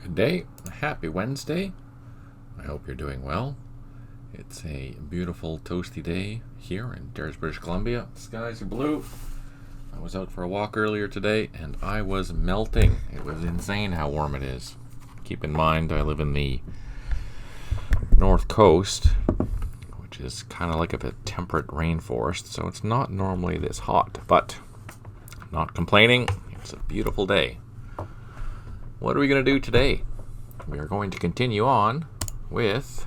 Good day. Happy Wednesday. I hope you're doing well. It's a beautiful, toasty day here in Darras, British Columbia. The skies are blue. I was out for a walk earlier today and I was melting. It was insane how warm it is. Keep in mind, I live in the North Coast, which is kind of like a temperate rainforest, so it's not normally this hot, but I'm not complaining. It's a beautiful day. What are we going to do today? We are going to continue on with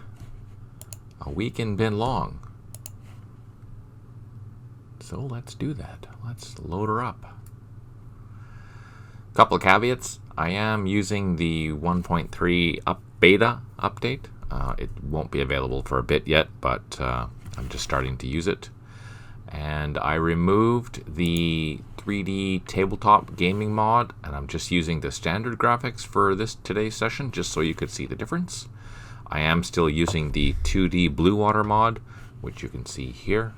a week in Binh Long. So let's do that. Let's load her up. Couple of caveats. I am using the 1.3 beta update. It won't be available for a bit yet, but I'm just starting to use it. And I removed the 3D tabletop gaming mod, and I'm just using the standard graphics for today's session, just so you could see the difference. I am still using the 2D blue water mod, which you can see here.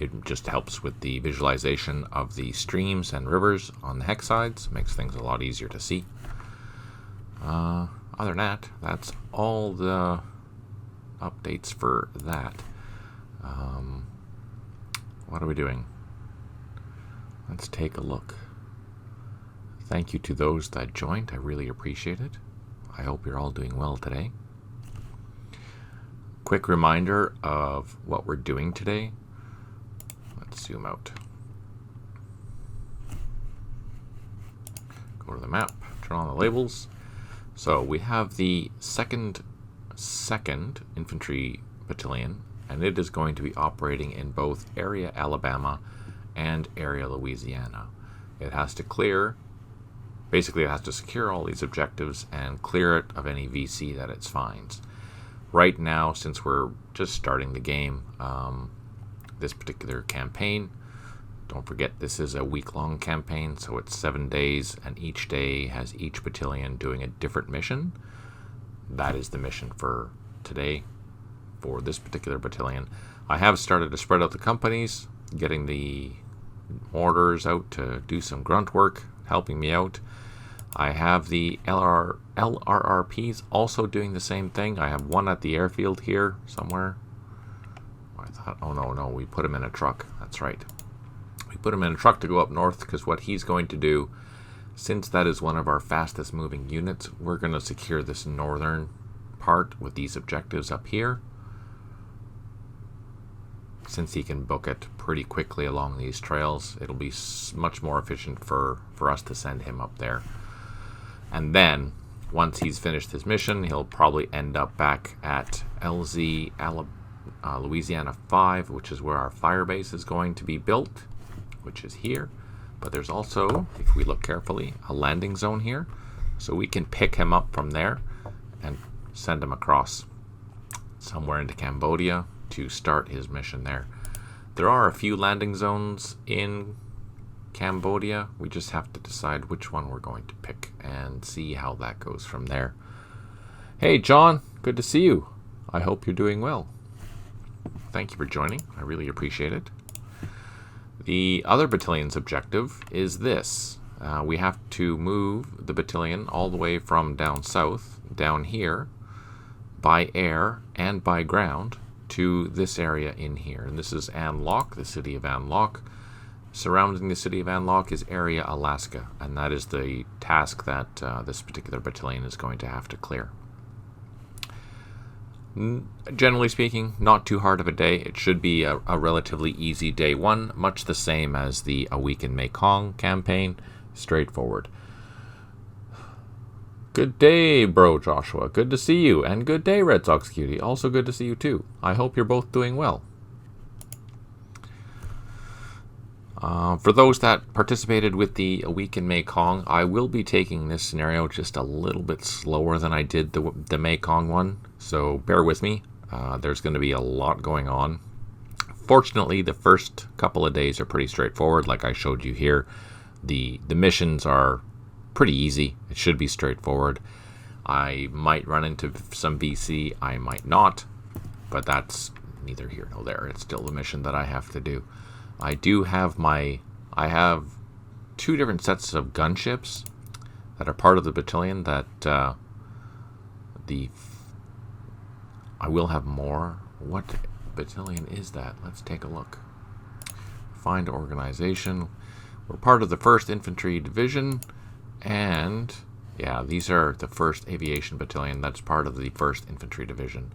It just helps with the visualization of the streams and rivers on the hex sides, makes things a lot easier to see. Other than that, that's all the updates for that. What are we doing? Let's take a look. Thank you to those that joined. I really appreciate it. I hope you're all doing well today. Quick reminder of what we're doing today. Let's zoom out. Go to the map, turn on the labels. So we have the second Infantry Battalion, and it is going to be operating in both Area Alabama and Area Louisiana. It has to clear, basically it has to secure all these objectives and clear it of any VC that it finds. Right now, since we're just starting the game, this particular campaign, don't forget this is a week-long campaign, so it's 7 days, and each day has each battalion doing a different mission. That is the mission for today for this particular battalion. I have started to spread out the companies, getting the orders out to do some grunt work, helping me out. I have the LRRPs also doing the same thing. I have one at the airfield here somewhere. I thought, oh no, we put him in a truck. That's right. We put him in a truck to go up north, because what he's going to do, since that is one of our fastest moving units, we're going to secure this northern part with these objectives up here, since he can book it pretty quickly along these trails. It'll be much more efficient for us to send him up there. And then, once he's finished his mission, he'll probably end up back at Louisiana 5, which is where our fire base is going to be built, which is here. But there's also, if we look carefully, a landing zone here. So we can pick him up from there and send him across somewhere into Cambodia to start his mission there. There are a few landing zones in Cambodia. We just have to decide which one we're going to pick and see how that goes from there. Hey John, good to see you. I hope you're doing well. Thank you for joining. I really appreciate it. The other battalion's objective is this. We have to move the battalion all the way from down south, down here, by air and by ground, to this area in here. And this is An Loc, the city of An Loc. Surrounding the city of An Loc is Area Alaska, and that is the task that this particular battalion is going to have to clear. Generally speaking, not too hard of a day. It should be a relatively easy day one, much the same as the A Week in Mekong campaign. Straightforward. Good day, bro Joshua. Good to see you. And good day, Red Sox Cutie. Also good to see you too. I hope you're both doing well. For those that participated with the A Week in Mekong, I will be taking this scenario just a little bit slower than I did the Mekong one, so bear with me. There's going to be a lot going on. Fortunately, the first couple of days are pretty straightforward, like I showed you here. The missions are pretty easy. It should be straightforward. I might run into some VC, I might not, but that's neither here nor there. It's still the mission that I have to do. I have two different sets of gunships that are part of the battalion that I will have more. What battalion is that? Let's take a look. Find organization. We're part of the 1st Infantry Division, and yeah, these are the 1st Aviation Battalion. That's part of the 1st Infantry Division.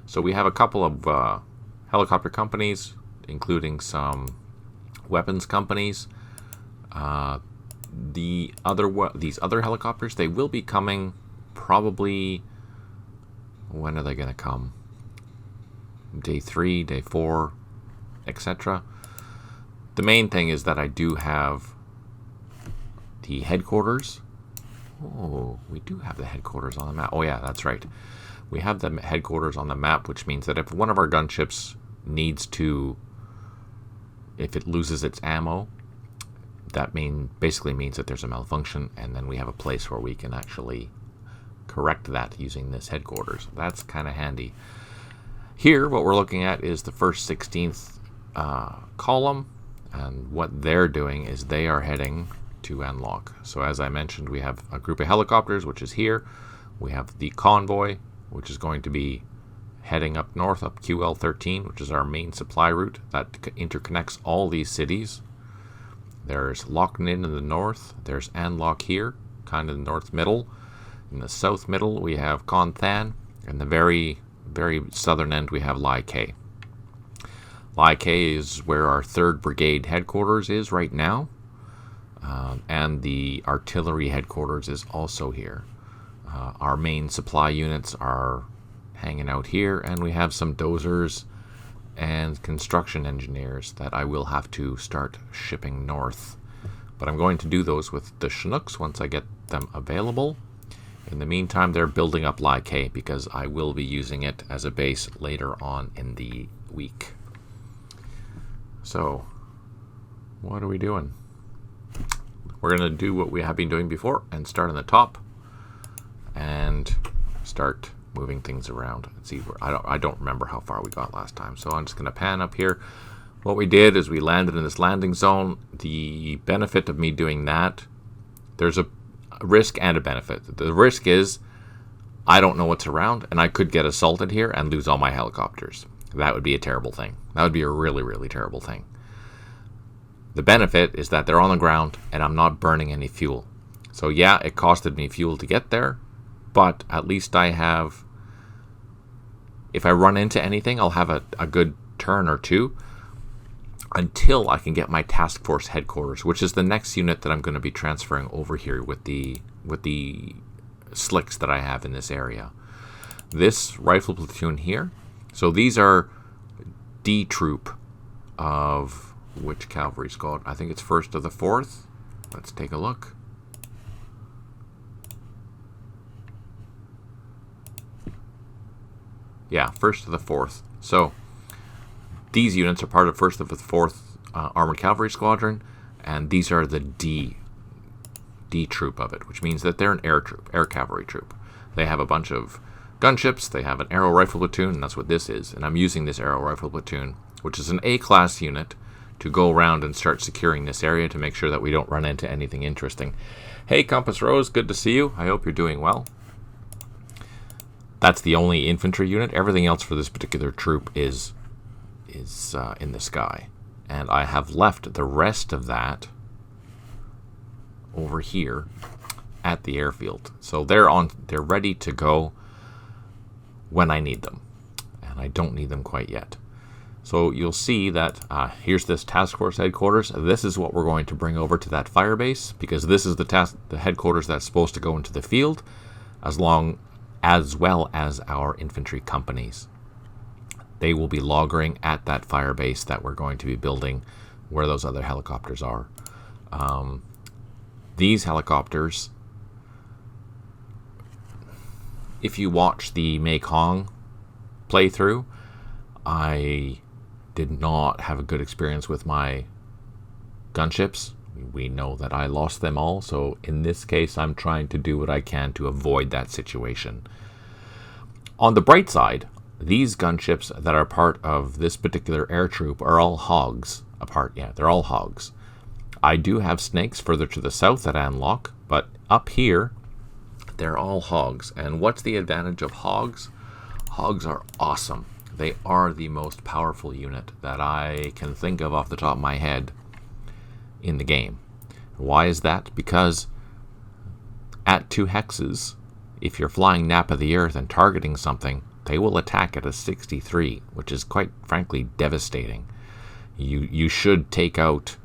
So we have a couple of helicopter companies, including some weapons companies. These other helicopters, they will be coming probably. When are they going to come? Day 3, day 4, etc. The main thing is that I do have the headquarters. Oh, we do have the headquarters on the map. Oh yeah, that's right. We have the headquarters on the map, which means that if one of our gunships if it loses its ammo, that basically means that there's a malfunction, and then we have a place where we can actually correct that using this headquarters. That's kind of handy. Here, what we're looking at is the 1st 16th column, and what they're doing is they are heading to Unlock. So as I mentioned, we have a group of helicopters, which is here. We have the convoy, which is going to be heading up north, up QL13, which is our main supply route that interconnects all these cities. There's Loch Ninh in the north. There's Anlock here, kind of the north middle. In the south middle, we have Con Than. And the very, very southern end, we have Lai Khe. Lai Khe is where our 3rd Brigade headquarters is right now. And the artillery headquarters is also here. Our main supply units are hanging out here, and we have some dozers and construction engineers that I will have to start shipping north. But I'm going to do those with the Chinooks once I get them available. In the meantime, they're building up Lai Khe because I will be using it as a base later on in the week. So, what are we doing? We're going to do what we have been doing before and start on the top and start moving things around. Let's see, I don't remember how far we got last time, so I'm just going to pan up here. What we did is we landed in this landing zone. The benefit of me doing that, there's a risk and a benefit. The risk is I don't know what's around, and I could get assaulted here and lose all my helicopters. That would be a terrible thing. That would be a really, really terrible thing. The benefit is that they're on the ground and I'm not burning any fuel. So yeah, it costed me fuel to get there, but at least I have, if I run into anything, I'll have a good turn or two until I can get my task force headquarters, which is the next unit that I'm going to be transferring over here with the slicks that I have in this area. This rifle platoon here, so these are D troop of which cavalry squad? I think it's 1st of the 4th. Let's take a look. Yeah, 1st of the 4th. So these units are part of 1st of the 4th Armored Cavalry Squadron, and these are the D troop of it, which means that they're an air cavalry troop. They have a bunch of gunships, they have an aero rifle platoon, and that's what this is. And I'm using this aero rifle platoon, which is an A-class unit, to go around and start securing this area to make sure that we don't run into anything interesting. Hey, Compass Rose, good to see you. I hope you're doing well. That's the only infantry unit. Everything else for this particular troop is in the sky. And I have left the rest of that over here at the airfield. So they're ready to go when I need them. And I don't need them quite yet. So you'll see that here's this task force headquarters. This is what we're going to bring over to that fire base, because this is the headquarters that's supposed to go into the field, as well as our infantry companies. They will be loggering at that fire base that we're going to be building where those other helicopters are. These helicopters, if you watch the Mekong playthrough, I did not have a good experience with my gunships. We know that I lost them all, so in this case I'm trying to do what I can to avoid that situation. On the bright side, these gunships that are part of this particular air troop are all hogs apart. Yeah, they're all hogs. I do have snakes further to the south at Anlock, but up here They're all hogs. And what's the advantage of hogs? Hogs are awesome. They are the most powerful unit that I can think of off the top of my head in the game. Why is that? Because at 2 hexes, if you're flying Nap of the Earth and targeting something, they will attack at a 63, which is quite frankly devastating. You should take out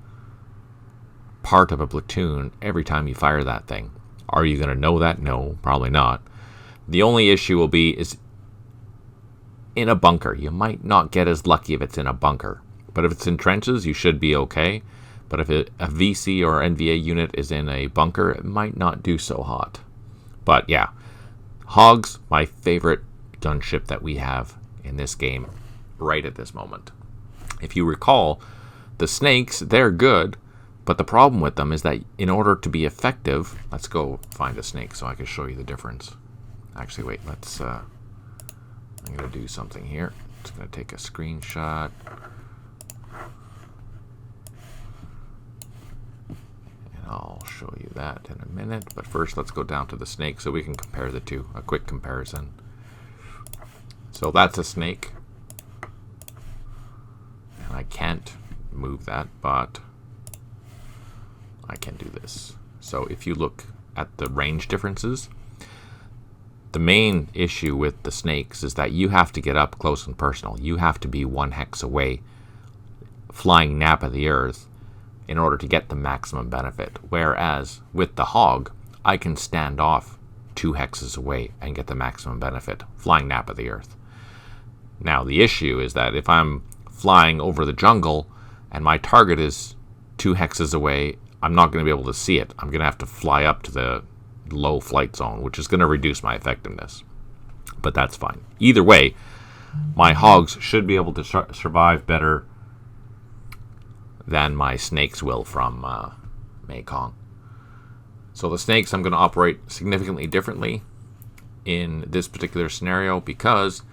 part of a platoon every time you fire that thing. Are you going to know that? No, probably not. The only issue will be is in a bunker. You might not get as lucky if it's in a bunker. But if it's in trenches, you should be okay. But if a VC or NVA unit is in a bunker, it might not do so hot. But yeah, Hogs, my favorite gunship that we have in this game right at this moment. If you recall, the Snakes, they're good, but the problem with them is that in order to be effective, let's go find a snake so I can show you the difference. Actually, wait, let's, I'm going to do something here. I'm just going to take a screenshot. And I'll show you that in a minute. But first, let's go down to the snake so we can compare the two. A quick comparison. So that's a snake. And I can't move that, but I can do this. So if you look at the range differences, the main issue with the Snakes is that you have to get up close and personal. You have to be 1 hex away, flying Nap of the Earth, in order to get the maximum benefit. Whereas with the Hog, I can stand off 2 hexes away and get the maximum benefit, flying Nap of the Earth. Now the issue is that if I'm flying over the jungle and my target is 2 hexes away, I'm not going to be able to see it. I'm going to have to fly up to the low flight zone, which is going to reduce my effectiveness. But that's fine. Either way, my Hogs should be able to survive better than my Snakes will from Mekong. So the Snakes I'm going to operate significantly differently in this particular scenario because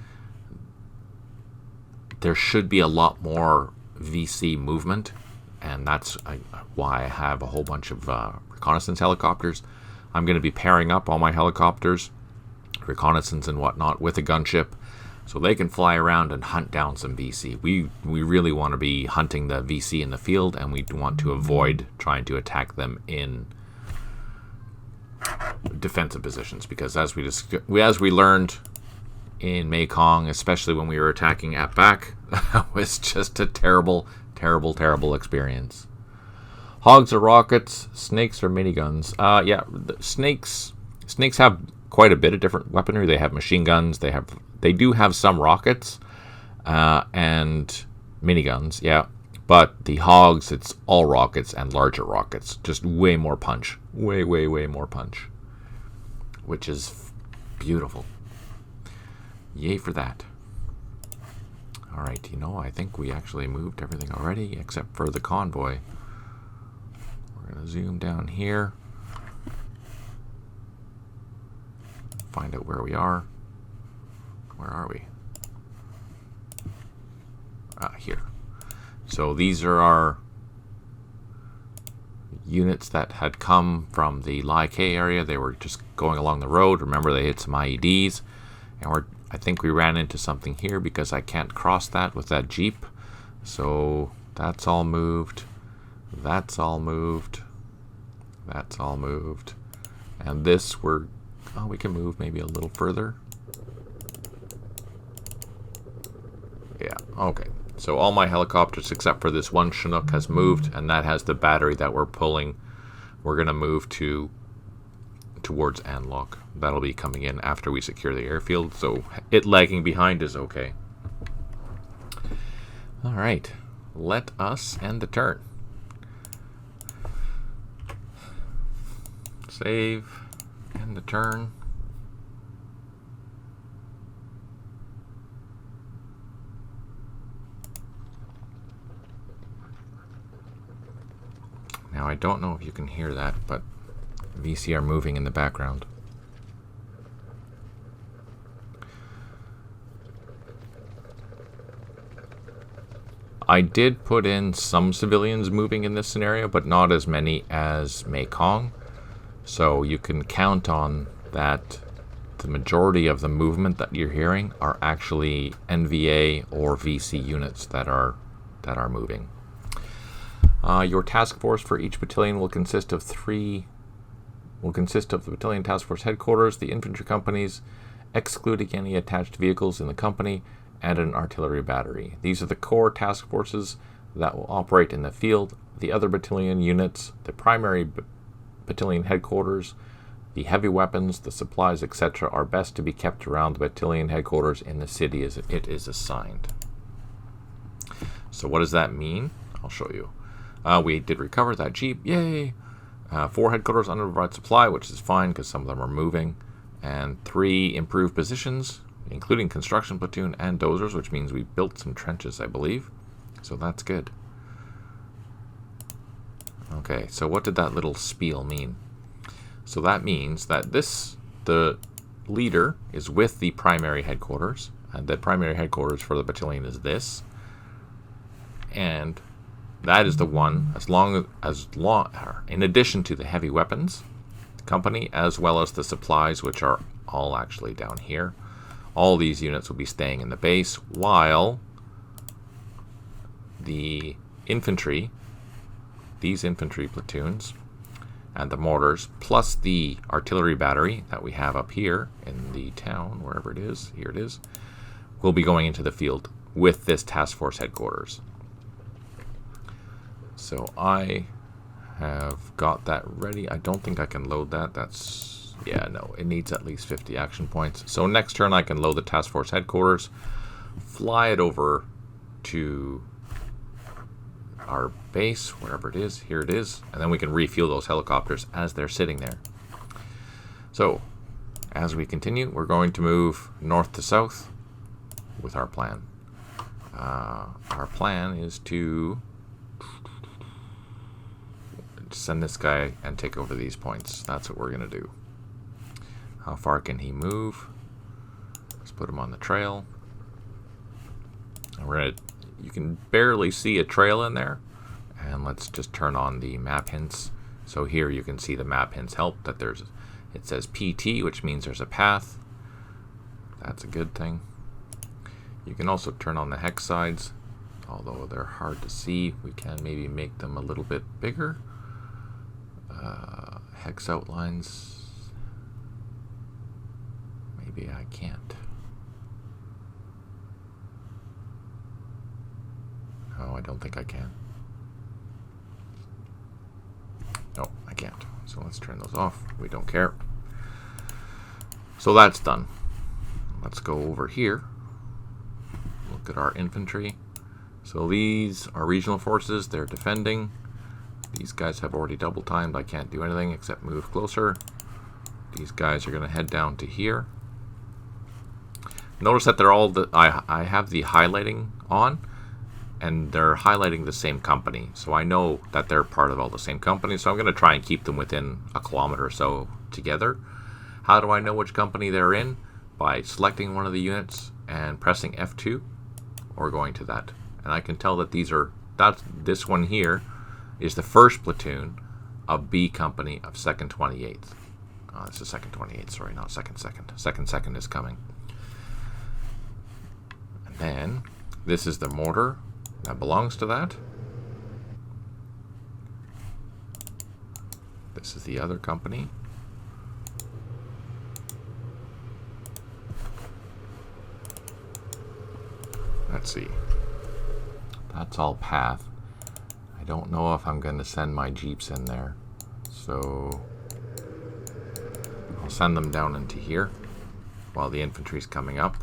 there should be a lot more VC movement, and that's why I have a whole bunch of reconnaissance helicopters. I'm going to be pairing up all my helicopters, reconnaissance and whatnot, with a gunship, so they can fly around and hunt down some VC. We really want to be hunting the VC in the field, and we want to avoid trying to attack them in defensive positions, because as we learned in Mekong, especially when we were attacking at back, was just a terrible experience. Hogs are rockets, Snakes are miniguns. Yeah, the Snakes have quite a bit of different weaponry. They have machine guns. They do have some rockets and miniguns. Yeah, but the Hogs, it's all rockets and larger rockets. Just way more punch. Way more punch, which is beautiful. Yay for that. All right, I think we actually moved everything already except for the convoy. We're going to zoom down here. Find out where we are. Where are we? Here. So these are our units that had come from the Lai K area. They were just going along the road. Remember, they hit some IEDs. And I think we ran into something here because I can't cross that with that Jeep. So that's all moved. That's all moved. That's all moved. And this we can move maybe a little further. Yeah, okay. So all my helicopters except for this one Chinook has moved, and that has the battery that we're pulling. We're going to move towards Anlock. That'll be coming in after we secure the airfield, so it lagging behind is okay. All right, let us end the turn. Save, end the turn. Now I don't know if you can hear that, but VC are moving in the background. I did put in some civilians moving in this scenario, but not as many as Mekong. So you can count on that the majority of the movement that you're hearing are actually NVA or VC units that are moving. Your task force for each battalion will consist of the battalion task force headquarters, the infantry companies, excluding any attached vehicles in the company, and an artillery battery. These are the core task forces that will operate in the field. The other battalion units, the primary battalion headquarters, the heavy weapons, the supplies, etc. are best to be kept around the battalion headquarters in the city as it is assigned. So what does that mean? I'll show you. We did recover that Jeep. Yay! 4 headquarters underprovide supply, which is fine because some of them are moving. And 3 improved positions, including construction platoon and dozers, which means we built some trenches, I believe. So that's good. Okay, so what did that little spiel mean? So that means that the leader is with the primary headquarters, and the primary headquarters for the battalion is this. And that is the one, in addition to the heavy weapons company, as well as the supplies, which are all actually down here. All these units will be staying in the base, while the infantry, these infantry platoons, and the mortars, plus the artillery battery that we have up here in the town, wherever it is, here it is, will be going into the field with this task force headquarters. So I have got that ready. I don't think I can load that. No, it needs at least 50 action points. So next turn I can load the task force headquarters, fly it over to our base, wherever it is. Here it is. And then we can refuel those helicopters as they're sitting there. So as we continue, we're going to move north to south with our plan. Our plan is to send this guy and take over these points. That's what we're going to do. How far can he move? Let's put him on the trail. And you can barely see a trail in there. And let's just turn on the map hints. So here you can see the map hints help that it says PT, which means there's a path. That's a good thing. You can also turn on the hex sides, although they're hard to see. We can maybe make them a little bit bigger. Hex outlines. Maybe I can't. No, I don't think I can. No, I can't. So let's turn those off. We don't care. So that's done. Let's go over here. Look at our infantry. So these are regional forces. They're defending. These guys have already double timed. I can't do anything except move closer. These guys are going to head down to here. Notice that they're all I have the highlighting on, and they're highlighting the same company. So I know that they're part of all the same company. So I'm going to try and keep them within a kilometer or so together. How do I know which company they're in? By selecting one of the units and pressing F2 or going to that. And I can tell that this one here is the 1st platoon of B company of 2nd 28th. This is 2nd 28th, sorry, not 2nd 2nd. 2nd 2nd is coming. And then this is the mortar that belongs to that. This is the other company. Let's see. That's all path. I don't know if I'm going to send my jeeps in there. So I'll send them down into here while the infantry's coming up.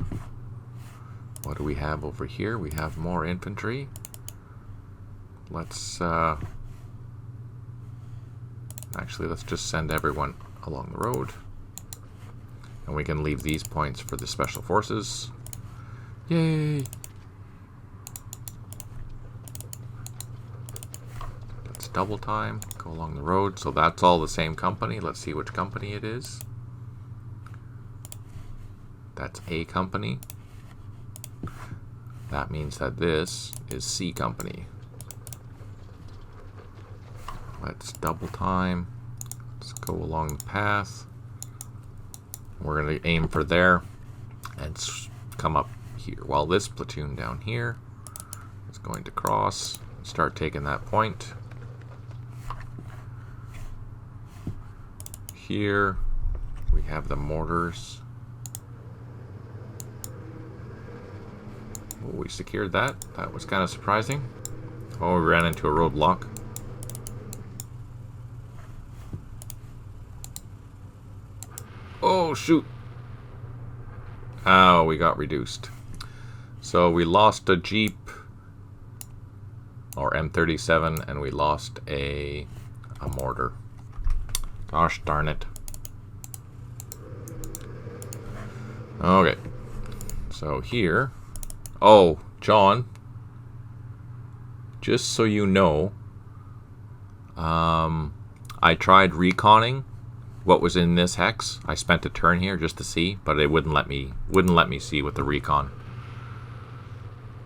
What do we have over here? We have more infantry. Let's just send everyone along the road. And we can leave these points for the special forces. Yay! Let's double time, go along the road. So that's all the same company. Let's see which company it is. That's A company. That means that this is C company. Let's double time. Let's go along the path. We're going to aim for there and come up here. While this platoon down here is going to cross and start taking that point. Here we have the mortars. Oh, we secured that. That was kind of surprising. Oh, we ran into a roadblock. Oh, shoot. Oh, we got reduced. So we lost a Jeep, or M37, and we lost a mortar. Gosh darn it. Okay. So here. Oh, John. Just so you know, I tried reconning what was in this hex. I spent a turn here just to see, but it wouldn't let me see with the recon.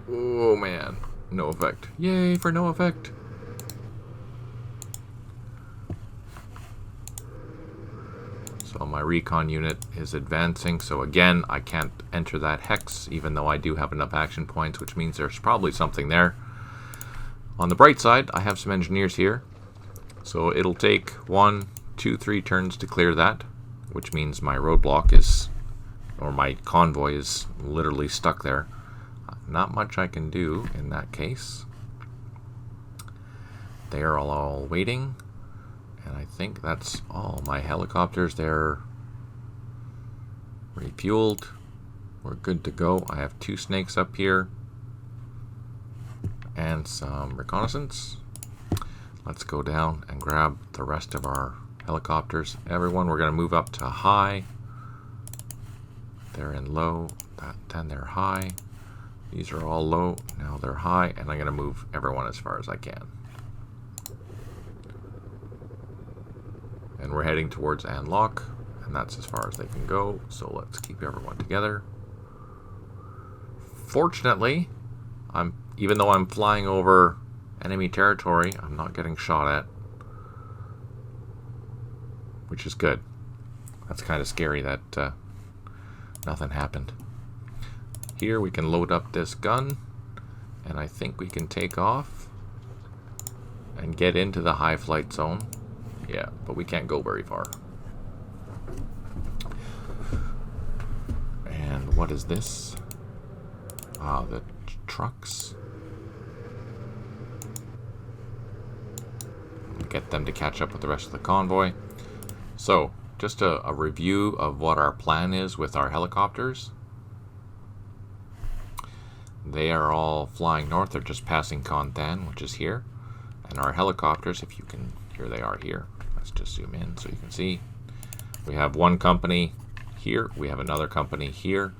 Oh man, no effect. Yay for no effect. So my recon unit is advancing, so again I can't enter that hex even though I do have enough action points, which means there's probably something there. On the bright side, I have some engineers here, so it'll take 1, 2, 3 turns to clear that, which means my roadblock is, or my convoy is literally stuck there. Not much I can do in that case. They are all waiting, and I think that's all. My helicopters, they're refueled. We're good to go. I have 2 snakes up here and some reconnaissance. Let's go down and grab the rest of our helicopters. Everyone, we're going to move up to high. They're in low, then they're high. These are all low, now they're high, and I'm going to move everyone as far as I can. And we're heading towards Anlock, and that's as far as they can go, so let's keep everyone together. Fortunately, even though I'm flying over enemy territory, I'm not getting shot at, which is good. That's kind of scary that nothing happened. Here we can load up this gun, and I think we can take off and get into the high flight zone. Yeah, but we can't go very far. And what is this? Ah, the trucks. Get them to catch up with the rest of the convoy. So, just a review of what our plan is with our helicopters. They are all flying north. They're just passing Contan, which is here. And our helicopters, if you can, here they are here. Let's just zoom in so you can see. We have one company here. We have another company here.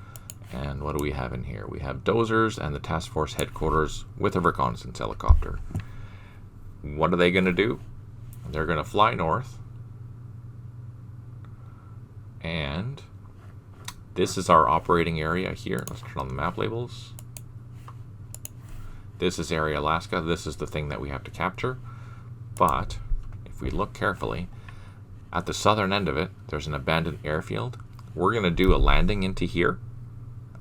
And what do we have in here? We have dozers and the task force headquarters with a reconnaissance helicopter. What are they going to do? They're going to fly north. And this is our operating area here. Let's turn on the map labels. This is Area Alaska. This is the thing that we have to capture. But if we look carefully, at the southern end of it, there's an abandoned airfield. We're going to do a landing into here.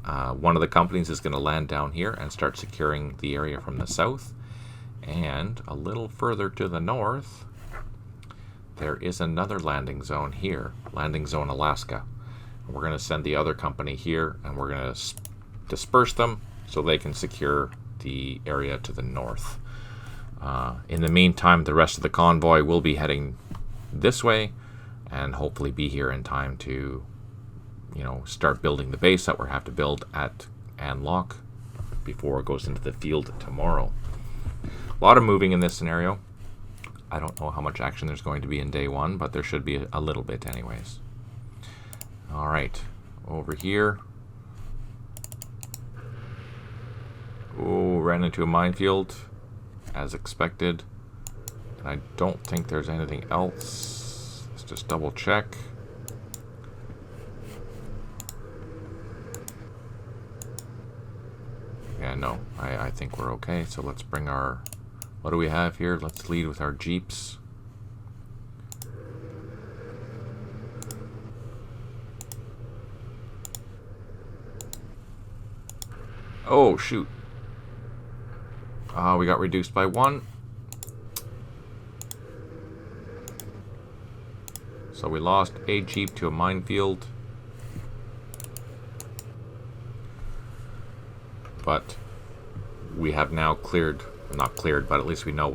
One of the companies is going to land down here and start securing the area from the south. And a little further to the north, there is another landing zone here, Landing Zone Alaska. We're going to send the other company here, and we're going to disperse them so they can secure the area to the north. In the meantime, the rest of the convoy will be heading this way and hopefully be here in time to, start building the base that we'll have to build at Anlock before it goes into the field tomorrow. A lot of moving in this scenario. I don't know how much action there's going to be in day one, but there should be a little bit anyways. All right, over here. Oh, ran into a minefield, as expected. And I don't think there's anything else. Let's just double check. Yeah, no, I think we're okay. So let's bring our, what do we have here? Let's lead with our Jeeps. Oh, shoot. We got reduced by 1. So we lost a jeep to a minefield. But we have now cleared, not cleared, but at least we know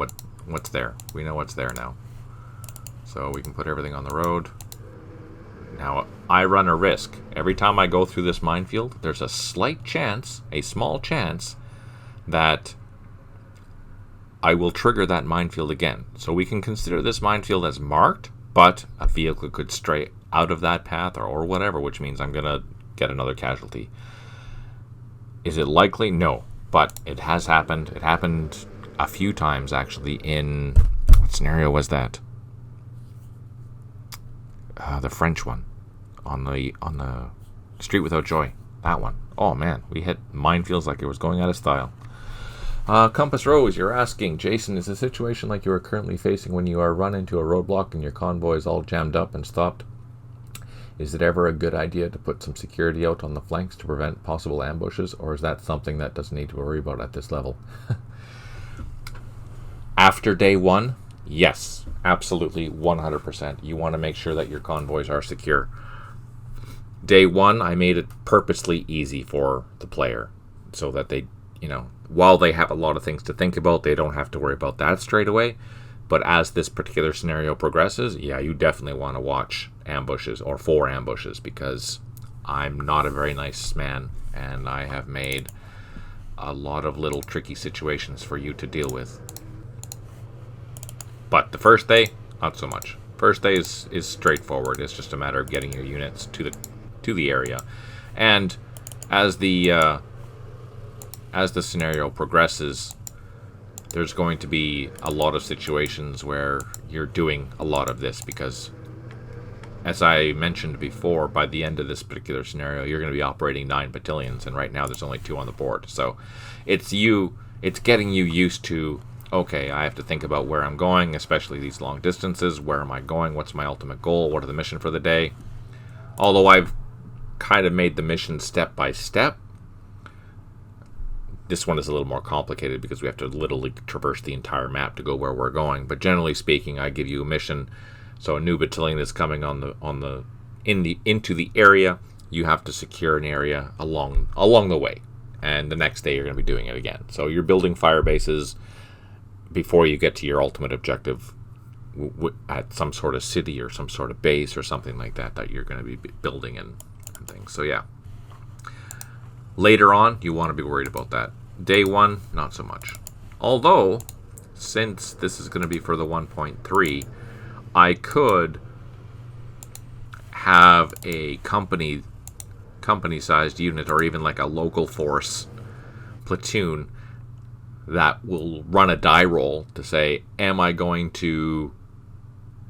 what's there. We know what's there now. So we can put everything on the road. Now, I run a risk. Every time I go through this minefield, there's a slight chance, a small chance, that I will trigger that minefield again. So we can consider this minefield as marked, but a vehicle could stray out of that path or whatever, which means I'm going to get another casualty. Is it likely? No. But it has happened. It happened a few times, actually, in... What scenario was that? The French one. On the Street Without Joy. That one. Oh, man. We hit minefields like it was going out of style. Compass Rose, you're asking, Jason, is a situation like you are currently facing when you are run into a roadblock and your convoy is all jammed up and stopped? Is it ever a good idea to put some security out on the flanks to prevent possible ambushes, or is that something that doesn't need to worry about at this level? After day 1, yes, absolutely, 100%. You want to make sure that your convoys are secure. Day 1, I made it purposely easy for the player so that they, while they have a lot of things to think about, they don't have to worry about that straight away. But as this particular scenario progresses, yeah, you definitely want to watch ambushes or for ambushes, because I'm not a very nice man and I have made a lot of little tricky situations for you to deal with. But the first day, not so much. First day is straightforward. It's just a matter of getting your units to the area. And as the scenario progresses, there's going to be a lot of situations where you're doing a lot of this, because, as I mentioned before, by the end of this particular scenario, you're going to be operating 9 battalions, and right now there's only 2 on the board. So it's getting you used to, okay, I have to think about where I'm going, especially these long distances. Where am I going? What's my ultimate goal? What are the mission for the day? Although I've kind of made the mission step by step, this one is a little more complicated because we have to literally traverse the entire map to go where we're going. But generally speaking, I give you a mission. So a new battalion is coming into the area. You have to secure an area along the way, and the next day you're going to be doing it again. So you're building fire bases before you get to your ultimate objective at some sort of city or some sort of base or something like that you're going to be building and things. So yeah. Later on, you want to be worried about that. Day 1, not so much. Although, since this is going to be for the 1.3, I could have a company-sized unit, or even like a local force platoon, that will run a die roll to say, am I going to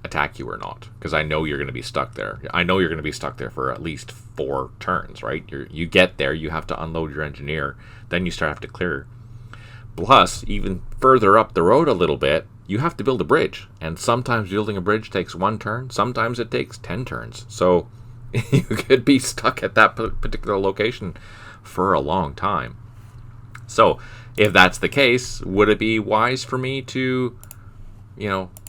attack you or not? Because I know you're going to be stuck there. I know you're going to be stuck there for at least 4 turns, right? You get there, you have to unload your engineer, then you have to clear. Plus, even further up the road a little bit, you have to build a bridge. And sometimes building a bridge takes 1 turn, sometimes it takes 10 turns. So you could be stuck at that particular location for a long time. So if that's the case, would it be wise for me to,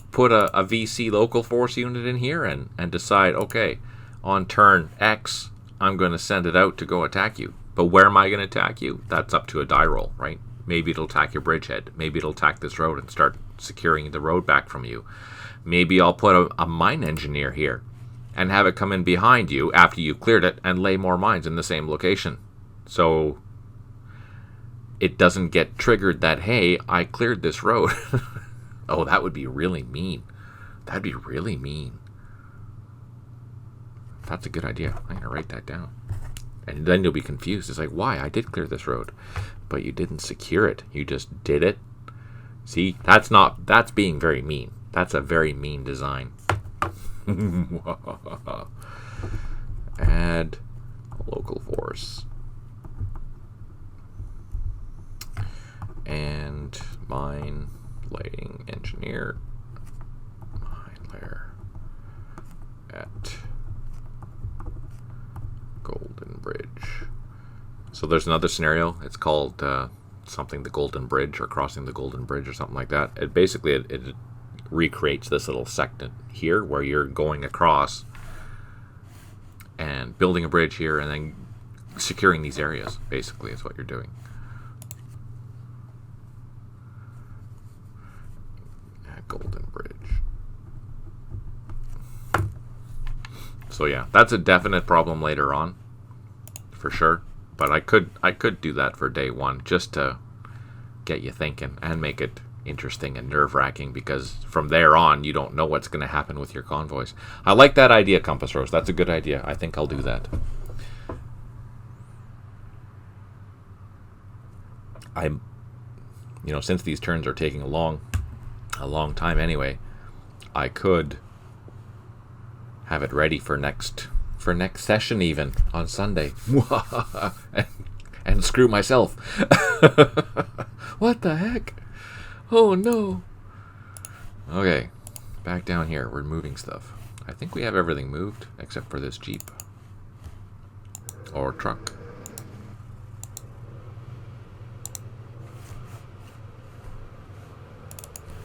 put a VC local force unit in here and decide, okay, on turn X, I'm going to send it out to go attack you. But where am I going to attack you? That's up to a die roll, right? Maybe it'll attack your bridgehead. Maybe it'll attack this road and start securing the road back from you. Maybe I'll put a mine engineer here and have it come in behind you after you've cleared it and lay more mines in the same location. So it doesn't get triggered that, hey, I cleared this road. Oh, that would be really mean. That'd be really mean. That's a good idea. I'm going to write that down. And then you'll be confused. It's like, why? I did clear this road. But you didn't secure it. You just did it. See, that's being very mean. That's a very mean design. Add a local force. And mine laying engineer. Mine layer at Golden Bridge. So there's another scenario. It's called something the Golden Bridge, or crossing the Golden Bridge, or something like that. It basically it recreates this little segment here where you're going across and building a bridge here and then securing these areas. Basically, is what you're doing. Golden Bridge. So yeah, that's a definite problem later on, for sure. But I could do that for day one just to get you thinking and make it interesting and nerve-wracking, because from there on you don't know what's going to happen with your convoys. I like that idea, Compass Rose. That's a good idea. I think I'll do that. Since these turns are taking a long time anyway, I could have it ready for next session, even on Sunday. and screw myself. What the heck? Oh no. Okay, back down here. We're moving stuff. I think we have everything moved except for this Jeep or truck.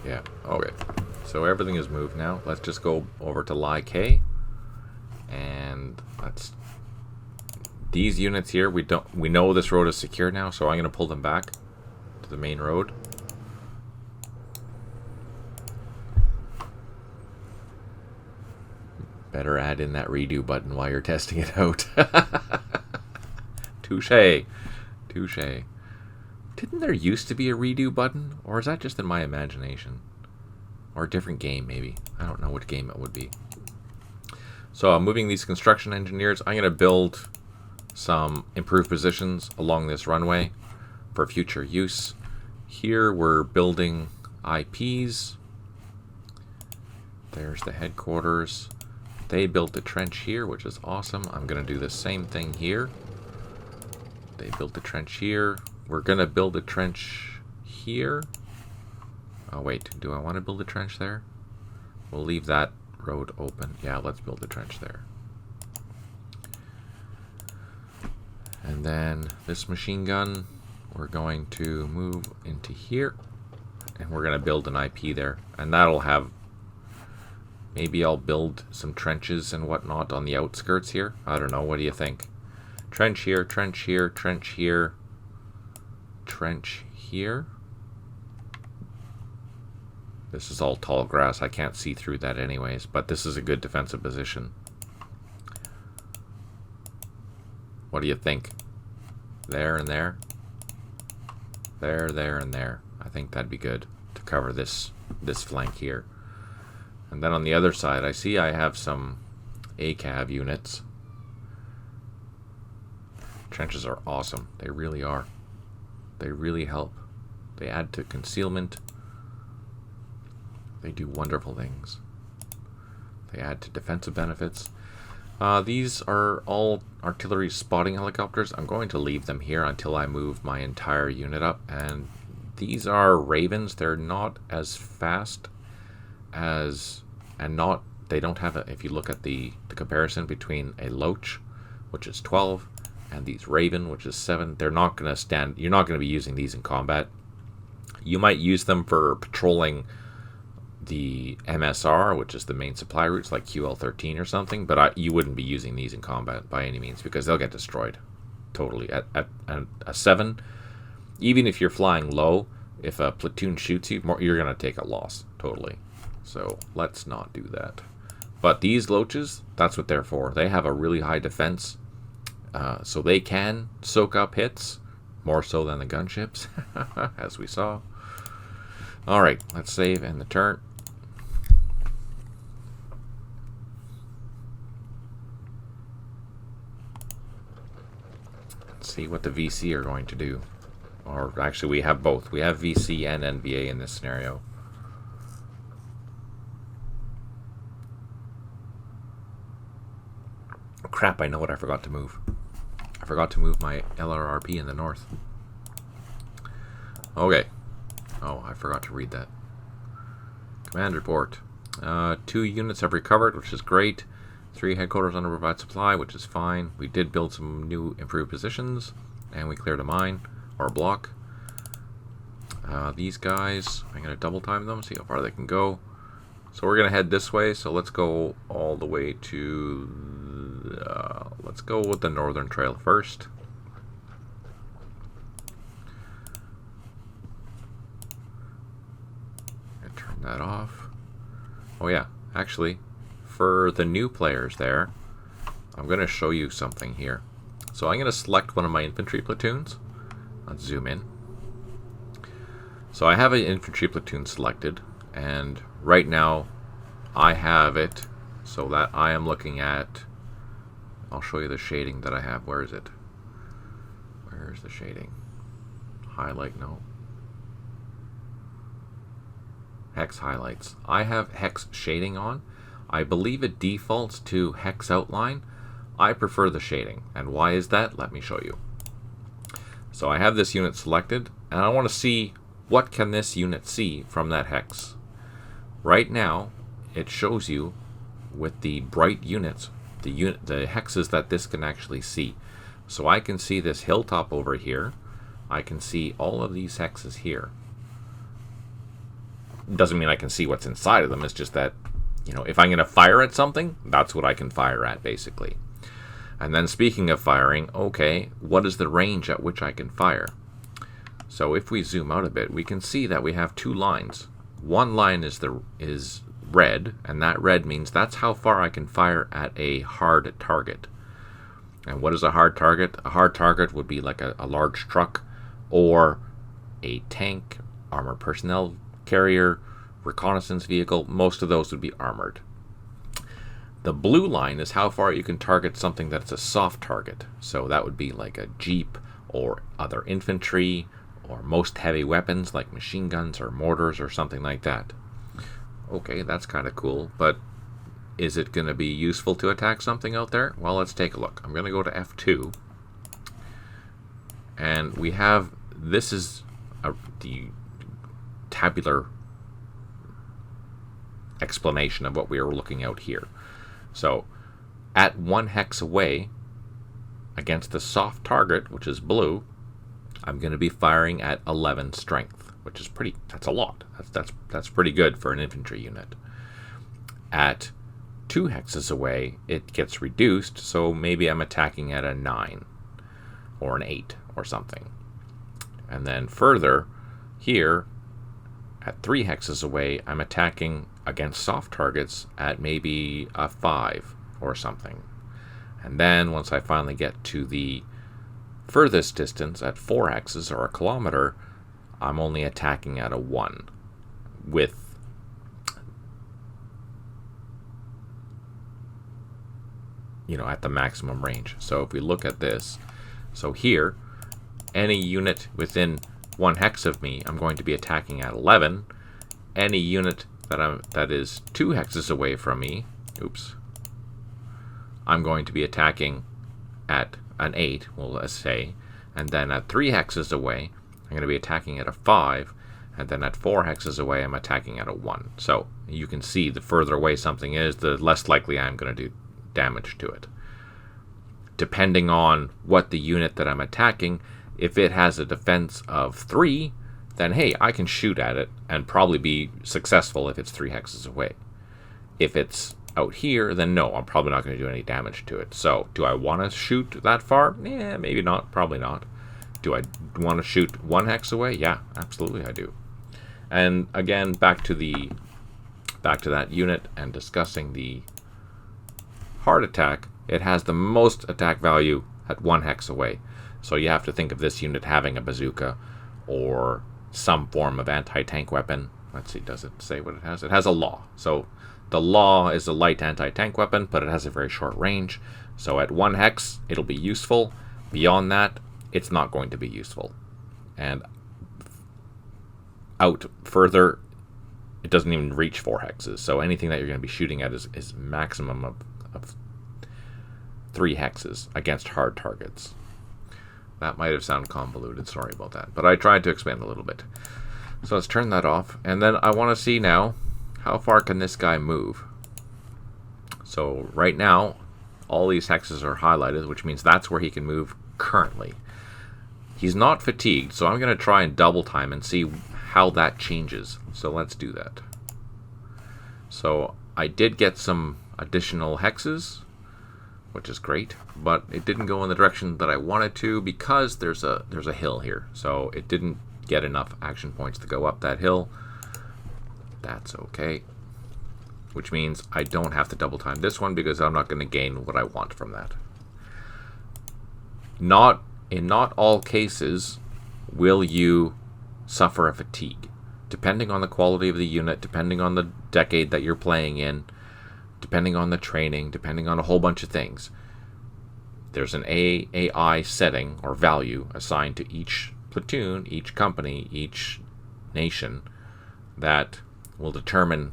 Yeah, okay. So everything is moved now. Let's just go over to Lie K. And these units here, we know this road is secure now, so I'm going to pull them back to the main road. Better add in that redo button while you're testing it out. Touche. Touche. Didn't there used to be a redo button? Or is that just in my imagination? Or a different game, maybe. I don't know what game it would be. So I'm moving these construction engineers. I'm going to build some improved positions along this runway for future use. Here we're building IPs. There's the headquarters. They built the trench here, which is awesome. I'm going to do the same thing here. They built the trench here. We're going to build a trench here. Oh, wait. Do I want to build a trench there? We'll leave that road open. Yeah, let's build a trench there. And then this machine gun, we're going to move into here. And we're going to build an IP there. And that'll have... Maybe I'll build some trenches and whatnot on the outskirts here. I don't know. What do you think? Trench here, trench here, trench here, trench here. This is all tall grass. I can't see through that anyways, but this is a good defensive position. What do you think? There and there? There, there, and there. I think that'd be good to cover this flank here. And then on the other side, I see I have some ACAV units. Trenches are awesome. They really are. They really help. They add to concealment. They do wonderful things. They add to defensive benefits. These are all artillery spotting helicopters. I'm going to leave them here until I move my entire unit up. And these are Ravens. They're not as fast as... They don't have a... If you look at the comparison between a Loach, which is 12, and these Raven, which is 7, they're not going to stand... You're not going to be using these in combat. You might use them for patrolling the MSR, which is the main supply routes, like QL13 or something, but you wouldn't be using these in combat by any means, because they'll get destroyed totally. At a 7, even if you're flying low, if a platoon shoots you, you're going to take a loss, totally. So let's not do that. But these Loaches, that's what they're for. They have a really high defense, so they can soak up hits, more so than the gunships, as we saw. Alright, let's save and the turn. Let's see what the VC are going to do. Or actually, we have both. We have VC and NVA in this scenario. Crap, I know what I forgot to move. I forgot to move my LRRP in the north. Okay. Oh, I forgot to read that. Command report. 2 units have recovered, which is great. 3 headquarters under provide supply, which is fine. We did build some new improved positions. and we cleared a mine or a block. These guys, I'm going to double time them, see how far they can go. So we're going to head this way, so let's go all the way to, let's go with the northern trail first. And turn that off. Oh yeah, actually, for the new players there, I'm going to show you something here. So I'm going to select one of my infantry platoons. Let's zoom in. So I have an infantry platoon selected, and right now I have it so that I am looking at, I'll show you the shading that I have. Where is it? Where's the shading? Highlight, no. Hex highlights. I have hex shading on. I believe it defaults to hex outline. I prefer the shading. And why is that? Let me show you. So I have this unit selected, and I want to see what can this unit see from that hex. Right now, it shows you with the bright units, the hexes that this can actually see. So I can see this hilltop over here. I can see all of these hexes here. Doesn't mean I can see what's inside of them. It's just that, you know, if I'm going to fire at something, that's what I can fire at, basically. And then speaking of firing, okay, what is the range at which I can fire? So if we zoom out a bit, we can see that we have two lines. One line is red, and that red means that's how far I can fire at a hard target. And what is a hard target? A hard target would be like a large truck or a tank, armored personnel carrier, reconnaissance vehicle. Most of those would be armored. The blue line is how far you can target something that's a soft target. So that would be like a jeep or other infantry or most heavy weapons like machine guns or mortars or something like that. Okay, that's kind of cool, but is it going to be useful to attack something out there? Well, let's take a look. I'm going to go to F2, and we have, this is the tabular explanation of what we are looking at here. So, at 1 hex away, against the soft target, which is blue, I'm going to be firing at 11 strength, which is pretty, that's a lot. That's pretty good for an infantry unit. At 2 hexes away, it gets reduced, so maybe I'm attacking at a 9 or an 8 or something. And then further, here, at 3 hexes away, I'm attacking against soft targets at maybe a 5 or something. And then once I finally get to the furthest distance at 4 hexes or a kilometer, I'm only attacking at a 1 with at the maximum range. So if we look at this, so here, any unit within 1 hex of me, I'm going to be attacking at 11. Any unit that is 2 hexes away from me, I'm going to be attacking at an 8, well, let's say, and then at 3 hexes away, I'm going to be attacking at a 5, and then at 4 hexes away, I'm attacking at a 1. So you can see the further away something is, the less likely I'm going to do damage to it. Depending on what the unit that I'm attacking, if it has a defense of 3, then hey, I can shoot at it and probably be successful if it's 3 hexes away. If it's out here, then no, I'm probably not going to do any damage to it. So, do I want to shoot that far? Yeah, maybe not, probably not. Do I want to shoot 1 hex away? Yeah, absolutely I do. And again, back to that unit and discussing the hard attack, it has the most attack value at 1 hex away. So you have to think of this unit having a bazooka or some form of anti-tank weapon. Let's see, does it say what it has? It has a law. So the law is a light anti-tank weapon, but it has a very short range. So at 1 hex, it'll be useful. Beyond that, it's not going to be useful. And out further, it doesn't even reach 4 hexes. So anything that you're going to be shooting at is maximum of 3 hexes against hard targets. That might have sounded convoluted, sorry about that. But I tried to expand a little bit. So let's turn that off. And then I want to see now, how far can this guy move? So right now, all these hexes are highlighted, which means that's where he can move currently. He's not fatigued, so I'm going to try and double time and see how that changes. So let's do that. So I did get some additional hexes, which is great, but it didn't go in the direction that I wanted to because there's a hill here. So it didn't get enough action points to go up that hill. That's okay. Which means I don't have to double time this one because I'm not going to gain what I want from that. In not all cases will you suffer a fatigue. Depending on the quality of the unit, depending on the decade that you're playing in, depending on the training, depending on a whole bunch of things, there's an AI setting or value assigned to each platoon, each company, each nation that will determine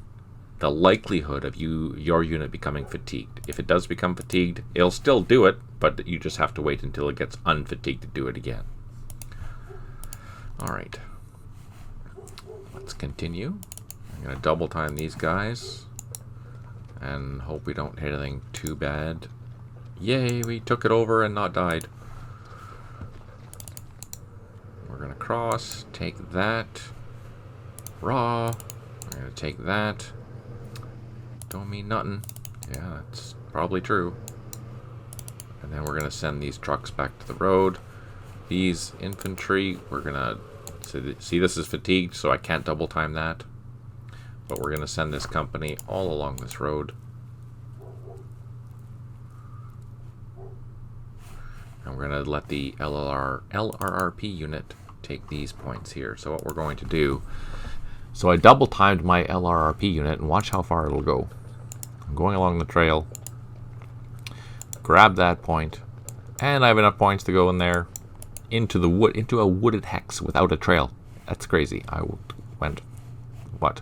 the likelihood of your unit becoming fatigued. If it does become fatigued, it'll still do it, but you just have to wait until it gets unfatigued to do it again. Alright. Let's continue. I'm going to double time these guys and hope we don't hit anything too bad. Yay, we took it over and not died. We're going to cross, take that. Raw. We're going to take that. Don't mean nothing. Yeah, that's probably true. And then we're going to send these trucks back to the road. These infantry, we're going to... See, this is fatigued, so I can't double time that. But we're going to send this company all along this road. And we're going to let the LRRP unit take these points here. So what we're going to do... So I double timed my LRRP unit, and watch how far it'll go. I'm going along the trail. Grab that point, and I have enough points to go in there into the wood, into a wooded hex without a trail. That's crazy. I went, what?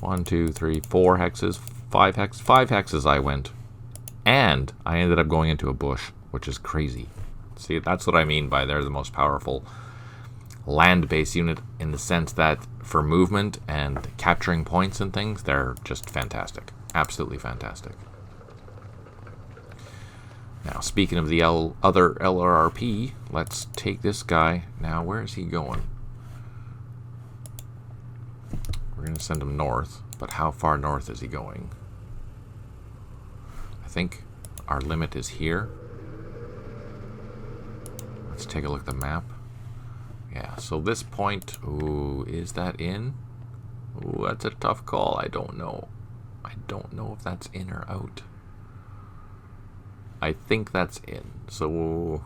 1, 2, 3, 4 hexes, 5 hexes I went, and I ended up going into a bush, which is crazy. See, that's what I mean by they're the most powerful land-based unit in the sense that for movement and capturing points and things, they're just fantastic. Absolutely fantastic. Now, speaking of the other LRRP, let's take this guy. Now, where is he going? We're going to send him north, but how far north is he going? I think our limit is here. Let's take a look at the map. Yeah, so this point, ooh, is that in? Ooh, that's a tough call. I don't know. I don't know if that's in or out. I think that's in. So,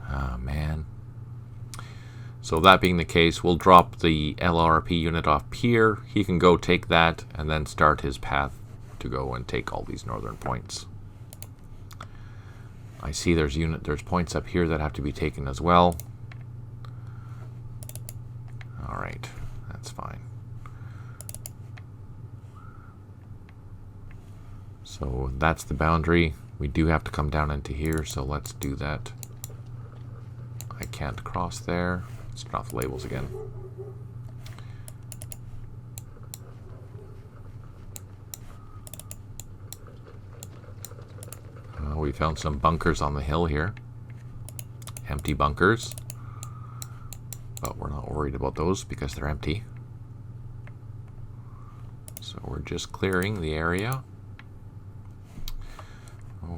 ah, man. So that being the case, we'll drop the LRP unit off here. He can go take that and then start his path to go and take all these northern points. I see there's points up here that have to be taken as well. All right, that's fine. So that's the boundary. We do have to come down into here, so let's do that. I can't cross there. Let's turn off the labels again. We found some bunkers on the hill here. Empty bunkers. But we're not worried about those because they're empty. So we're just clearing the area.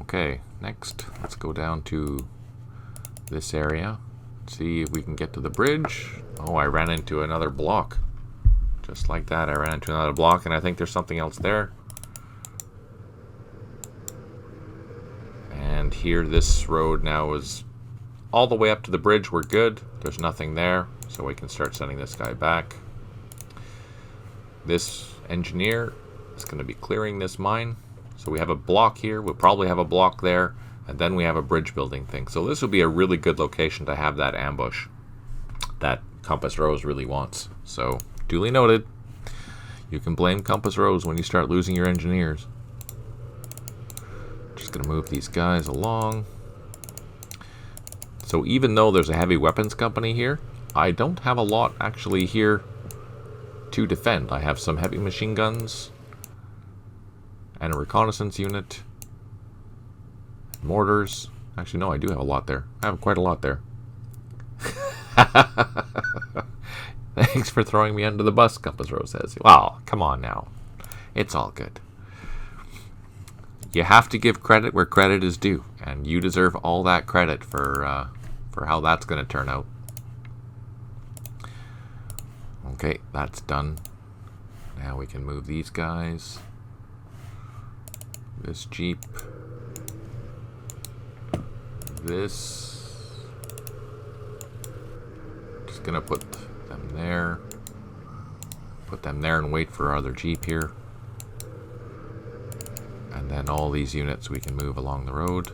Okay, next, let's go down to this area. See if we can get to the bridge. Oh, I ran into another block. Just like that, I ran into another block, and I think there's something else there. And here, this road now is all the way up to the bridge. We're good. There's nothing there, so we can start sending this guy back. This engineer is going to be clearing this mine. So we have a block here, we'll probably have a block there, and then we have a bridge building thing. So this will be a really good location to have that ambush that Compass Rose really wants. So, duly noted. You can blame Compass Rose when you start losing your engineers. Just going to move these guys along. So even though there's a heavy weapons company here, I don't have a lot actually here to defend. I have some heavy machine guns and a reconnaissance unit, mortars. Actually, no, I do have a lot there. I have quite a lot there. Thanks for throwing me under the bus, Compass Rose says. Well, come on now. It's all good. You have to give credit where credit is due, and you deserve all that credit for how that's going to turn out. Okay, that's done. Now we can move these guys. This Jeep. This. Just gonna put them there. Put them there and wait for our other Jeep here. And then all these units we can move along the road.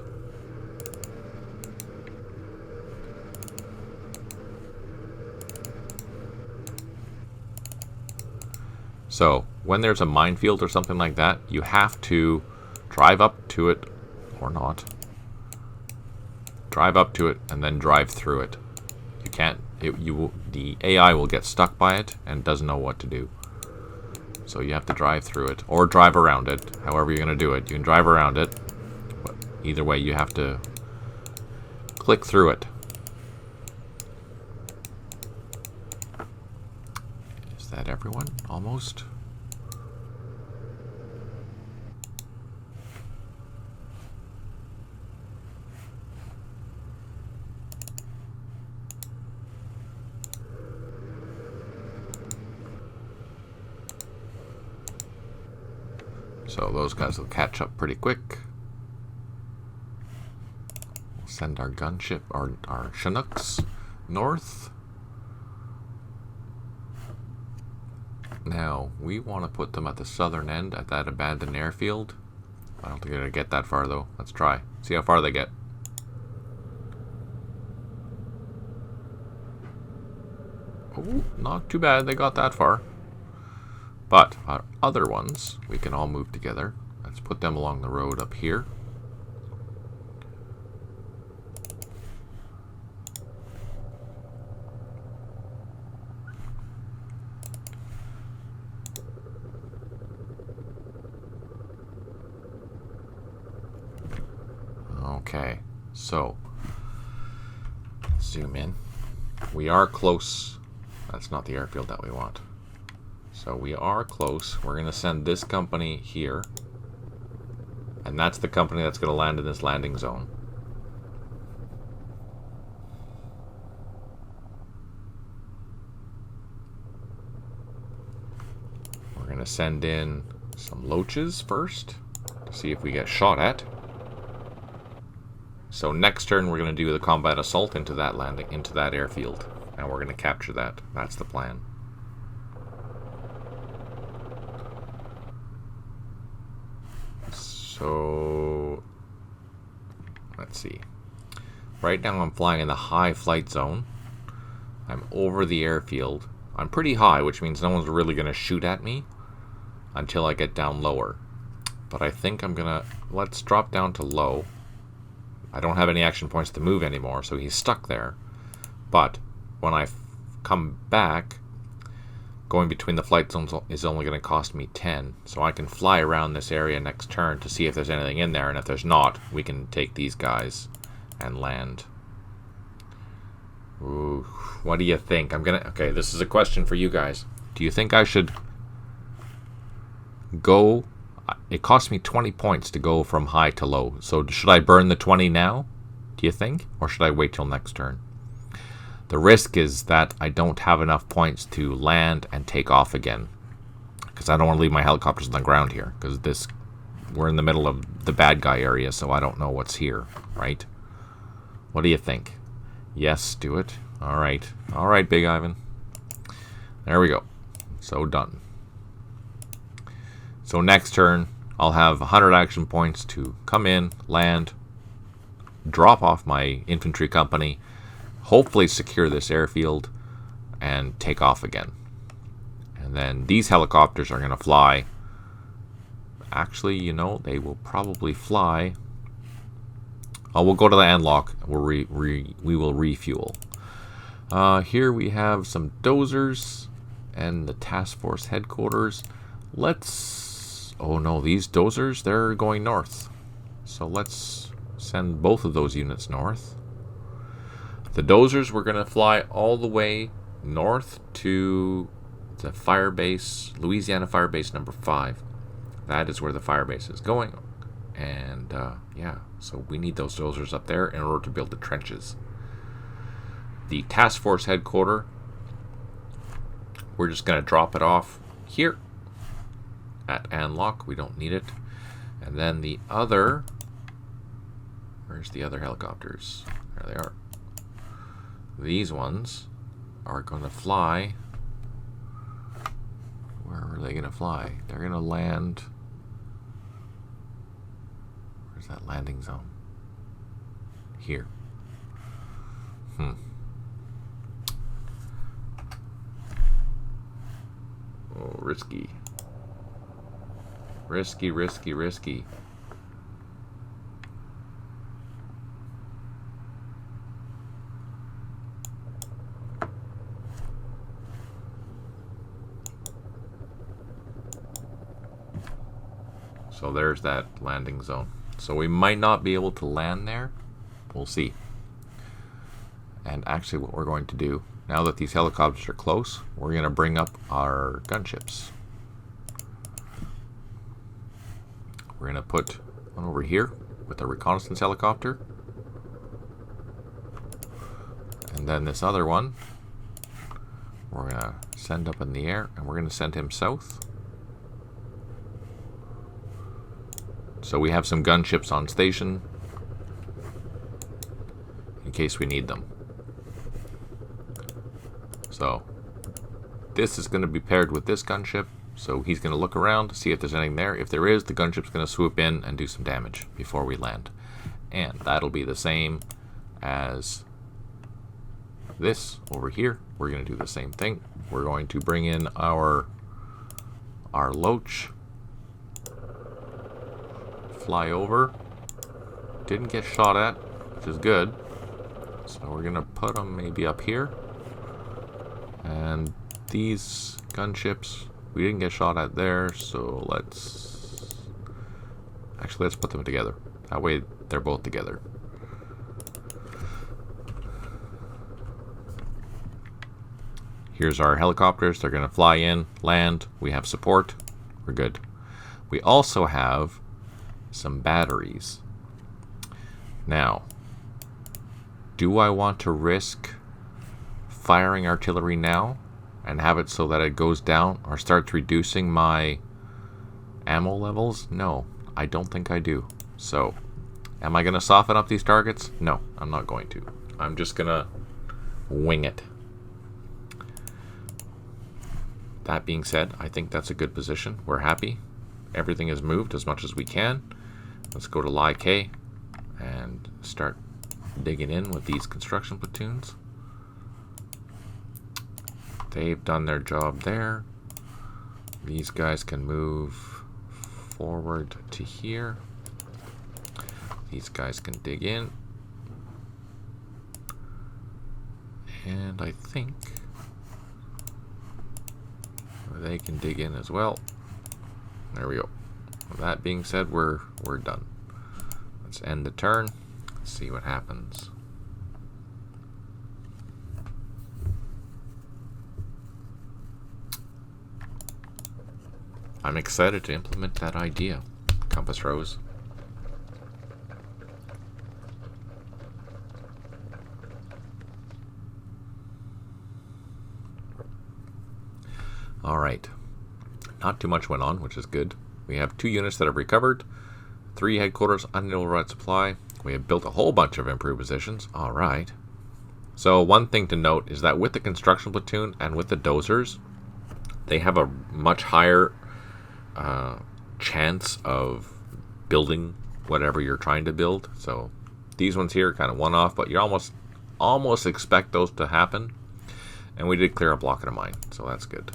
So, when there's a minefield or something like that, you have to drive up to it, or not. Drive up to it and then drive through it. You can't, the AI will get stuck by it and doesn't know what to do. So you have to drive through it, or drive around it, however you're going to do it. You can drive around it, but either way you have to click through it. Is that everyone? Almost? So those guys will catch up pretty quick. We'll send our gunship, our Chinooks, north. Now, we want to put them at the southern end, at that abandoned airfield. I don't think they're going to get that far, though. Let's try. See how far they get. Oh, not too bad. They got that far. But our other ones, we can all move together. Let's put them along the road up here. Okay, so zoom in. We are close. That's not the airfield that we want. So we are close. We're going to send this company here. And that's the company that's going to land in this landing zone. We're going to send in some loaches first to see if we get shot at. So next turn we're going to do the combat assault into that landing, into that airfield. And we're going to capture that. That's the plan. So, let's see. Right now I'm flying in the high flight zone. I'm over the airfield. I'm pretty high, which means no one's really going to shoot at me until I get down lower. But I think I'm going to... Let's drop down to low. I don't have any action points to move anymore, so he's stuck there. But when I come back... Going between the flight zones is only going to cost me 10, so I can fly around this area next turn to see if there's anything in there, and if there's not, we can take these guys and land. Ooh, what do you think? Okay, this is a question for you guys. Do you think I should go... It cost me 20 points to go from high to low, so should I burn the 20 now, do you think? Or should I wait till next turn? The risk is that I don't have enough points to land and take off again. Because I don't want to leave my helicopters on the ground here. Because we're in the middle of the bad guy area, so I don't know what's here, right? What do you think? Yes, do it. Alright. Alright, Big Ivan. There we go. So done. So next turn, I'll have 100 action points to come in, land, drop off my infantry company, hopefully secure this airfield, and take off again. And then these helicopters are going to fly. Actually, you know, they will probably fly. Oh, we'll go to the airlock. We will refuel. Here we have some dozers and the task force headquarters. Let's... Oh no, these dozers, they're going north. So let's send both of those units north. The dozers, we're going to fly all the way north to the fire base, Louisiana Fire Base number 5. That is where the fire base is going. And yeah, so we need those dozers up there in order to build the trenches. The task force headquarters, we're just going to drop it off here at Anlock. We don't need it. And then the other, where's the other helicopters? There they are. These ones are going to fly. Where are they going to fly? They're going to land. Where's that landing zone? Here. Oh, risky. Risky, risky, risky. So there's that landing zone. So we might not be able to land there. We'll see. And actually what we're going to do, now that these helicopters are close, we're going to bring up our gunships. We're going to put one over here with a reconnaissance helicopter. And then this other one, we're going to send up in the air, and we're going to send him south. So we have some gunships on station in case we need them. So this is going to be paired with this gunship. So he's going to look around to see if there's anything there. If there is, the gunship's going to swoop in and do some damage before we land. And that'll be the same as this over here. We're going to do the same thing. We're going to bring in our Loach. Fly over. Didn't get shot at, which is good. So we're going to put them maybe up here. And these gunships, we didn't get shot at there, so let's put them together. That way they're both together. Here's our helicopters. They're going to fly in, land. We have support. We're good. We also have some batteries. Now, do I want to risk firing artillery now and have it so that it goes down or starts reducing my ammo levels? No, I don't think I do. So, am I going to soften up these targets? No, I'm not going to. I'm just going to wing it. That being said, I think that's a good position. We're happy. Everything is moved as much as we can. Let's go to Lie and start digging in with these construction platoons. They've done their job there. These guys can move forward to here. These guys can dig in. And I think they can dig in as well. There we go. With that being said, we're done. Let's end the turn. Let's see what happens. I'm excited to implement that idea, Compass Rose. All right. Not too much went on, which is good. We have 2 units that have recovered, 3 headquarters, uninterrupted supply. We have built a whole bunch of improved positions. All right. So one thing to note is that with the construction platoon and with the dozers, they have a much higher chance of building whatever you're trying to build. So these ones here kind of one-off, but you almost expect those to happen. And we did clear a block and a mine, so that's good.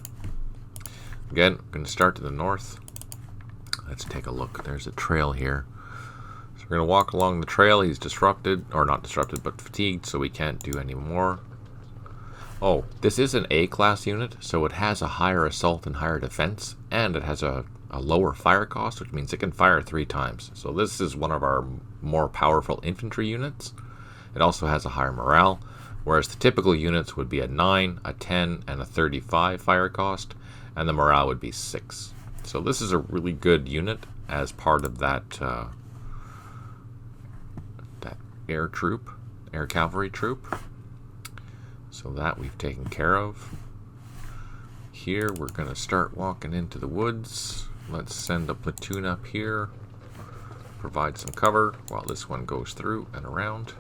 Again, we're going to start to the north. Let's take a look. There's a trail here. So we're going to walk along the trail. He's disrupted, or not disrupted, but fatigued, so we can't do any more. Oh, this is an A-class unit, so it has a higher assault and higher defense, and it has a lower fire cost, which means it can fire 3 times. So this is one of our more powerful infantry units, It also has a higher morale, whereas the typical units would be a 9, a 10, and a 35 fire cost, and the morale would be 6. So this is a really good unit as part of that that air cavalry troop. So that we've taken care of. Here we're going to start walking into the woods. Let's send a platoon up here, provide some cover while this one goes through and around,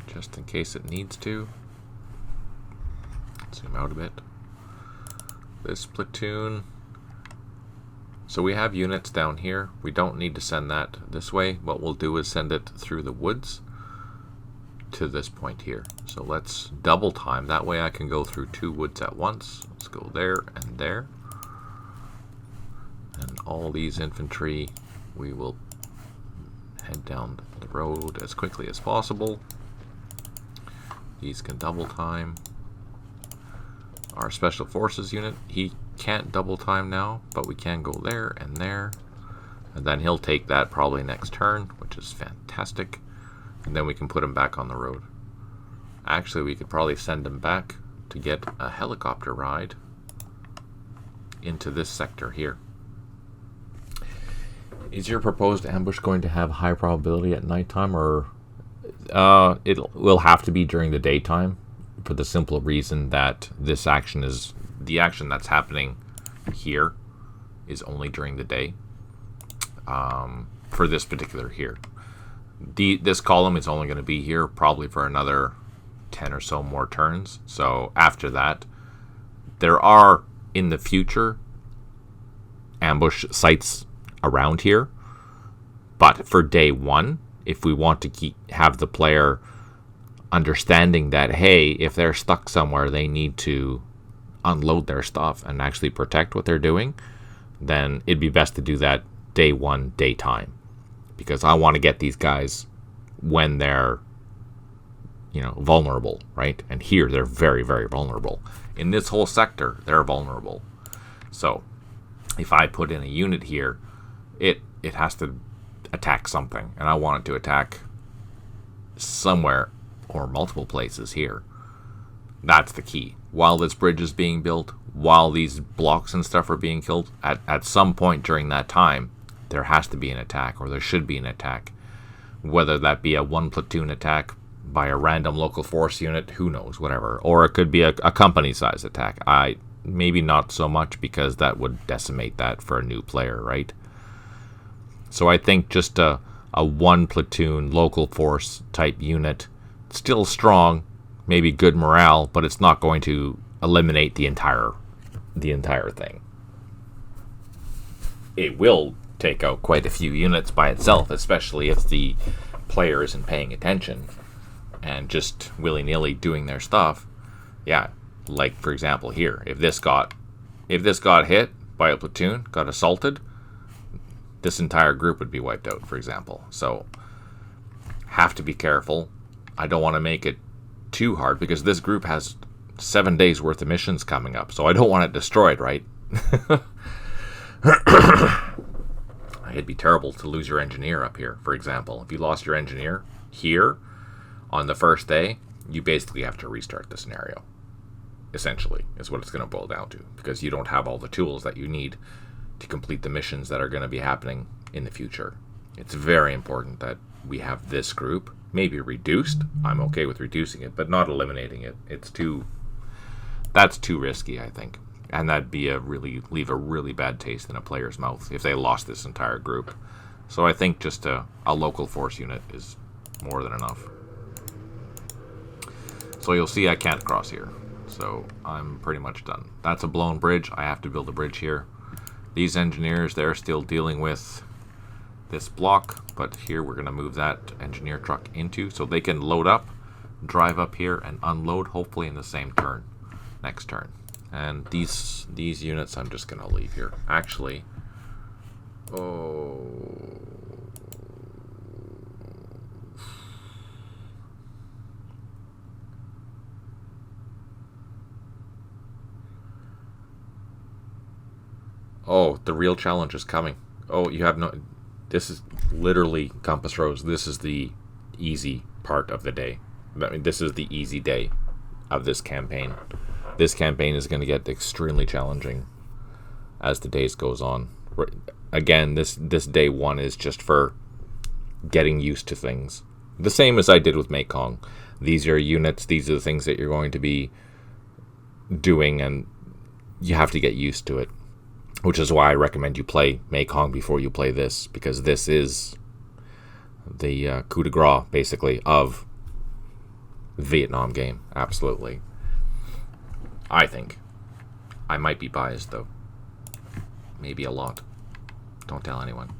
just in case it needs to. Zoom out a bit. This platoon. So we have units down here. We don't need to send that this way. What we'll do is send it through the woods to this point here. So let's double time. That way I can go through 2 woods at once. Let's go there and there. And all these infantry, we will head down the road as quickly as possible. These can double time. Our special forces unit, he can't double time now, but we can go there and there. And then he'll take that probably next turn, which is fantastic. And then we can put him back on the road. Actually, we could probably send him back to get a helicopter ride into this sector here. Is your proposed ambush going to have high probability at nighttime, or it will have to be during the daytime, for the simple reason that this action is the action that's happening here is only during the day. For this particular here, this column is only going to be here probably for another 10 or so more turns. So after that, there are in the future ambush sites around here, but for day 1, if we want to have the player understanding that, hey, if they're stuck somewhere, they need to unload their stuff and actually protect what they're doing, then it'd be best to do that day 1 daytime, because I want to get these guys when they're vulnerable, right? And here they're very, very vulnerable. In this whole sector, they're vulnerable. So if I put in a unit here, it has to attack something, and I want it to attack somewhere or multiple places here. That's the key. While this bridge is being built, while these blocks and stuff are being killed, at some point during that time, there has to be an attack, or there should be an attack. Whether that be a 1 platoon attack by a random local force unit, who knows, whatever. Or it could be a company-size attack. Maybe not so much, because that would decimate that for a new player, right? So I think just a 1 platoon local force type unit, still strong, maybe good morale, but it's not going to eliminate the entire thing. It will take out quite a few units by itself, especially if the player isn't paying attention and just willy-nilly doing their stuff. Yeah, like for example here, if this got hit by a platoon, got assaulted, this entire group would be wiped out, for example. So have to be careful. I don't want to make it too hard, because this group has 7 days worth of missions coming up, so I don't want it destroyed, right? It'd be terrible to lose your engineer up here, for example. If you lost your engineer here on the first day, you basically have to restart the scenario, essentially, is what it's going to boil down to, because you don't have all the tools that you need to complete the missions that are going to be happening in the future. It's very important that we have this group, maybe reduced. I'm okay with reducing it, but not eliminating it. That's too risky, I think. And that'd be leave a really bad taste in a player's mouth if they lost this entire group. So I think just a local force unit is more than enough. So you'll see I can't cross here. So I'm pretty much done. That's a blown bridge. I have to build a bridge here. These engineers, they're still dealing with this block, but here we're going to move that engineer truck into, so they can load up, drive up here, and unload, hopefully in the same turn, next turn. And these units I'm just going to leave here. Actually, the real challenge is coming. You have no... This is literally compass rose. This is the easy part of the day. I mean, this is the easy day of this campaign. This campaign is going to get extremely challenging as the days goes on. Again, this day one is just for getting used to things. The same as I did with Mekong. These are units, these are the things that you're going to be doing, and you have to get used to it. Which is why I recommend you play Mekong before you play this, because this is the coup de grace, basically, of the Vietnam game. Absolutely. I think. I might be biased, though. Maybe a lot. Don't tell anyone.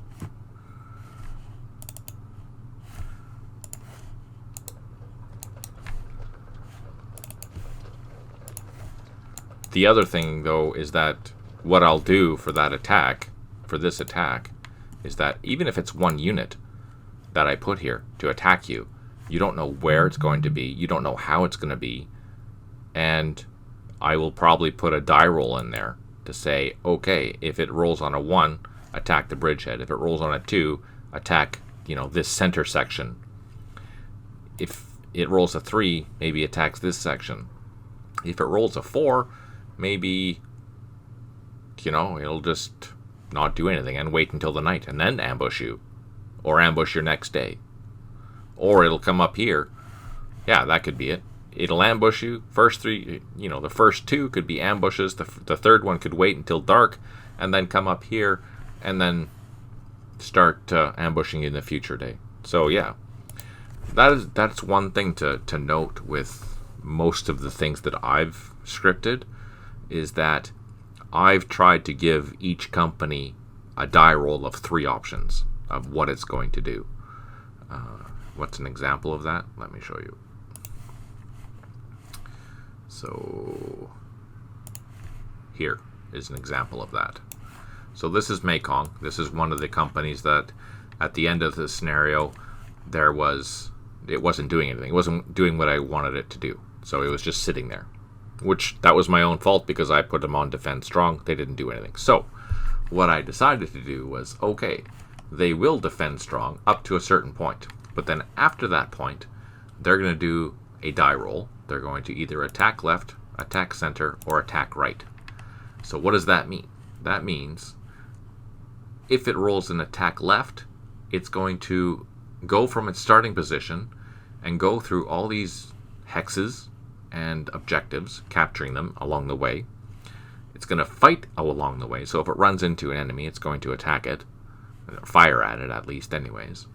The other thing, though, is that what I'll do for that attack, for this attack, is that even if it's one unit that I put here to attack you, you don't know where it's going to be, you don't know how it's going to be, and I will probably put a die roll in there to say, okay, if it rolls on a 1, attack the bridgehead. If it rolls on a 2, attack, this center section. If it rolls a 3, maybe attacks this section. If it rolls a 4, maybe, it'll just not do anything and wait until the night and then ambush you. Or ambush your next day. Or it'll come up here. Yeah, that could be it. It'll ambush you. First 3, the first 2 could be ambushes. The third one could wait until dark and then come up here and start ambushing you in the future day. So yeah, that's one thing to note with most of the things that I've scripted, is that I've tried to give each company a die roll of 3 options of what it's going to do. What's an example of that? Let me show you. So here is an example of that. So this is Mekong. This is one of the companies that at the end of the scenario it wasn't doing anything. It wasn't doing what I wanted it to do. So it was just sitting there, which that was my own fault because I put them on defend strong. They didn't do anything. So what I decided to do was, okay, they will defend strong up to a certain point. But then after that point, they're going to do a die roll. They're going to either attack left, attack center, or attack right. So what does that mean? That means if it rolls an attack left, it's going to go from its starting position and go through all these hexes and objectives, capturing them along the way. It's going to fight along the way. So if it runs into an enemy, it's going to attack it, fire at it at least anyways.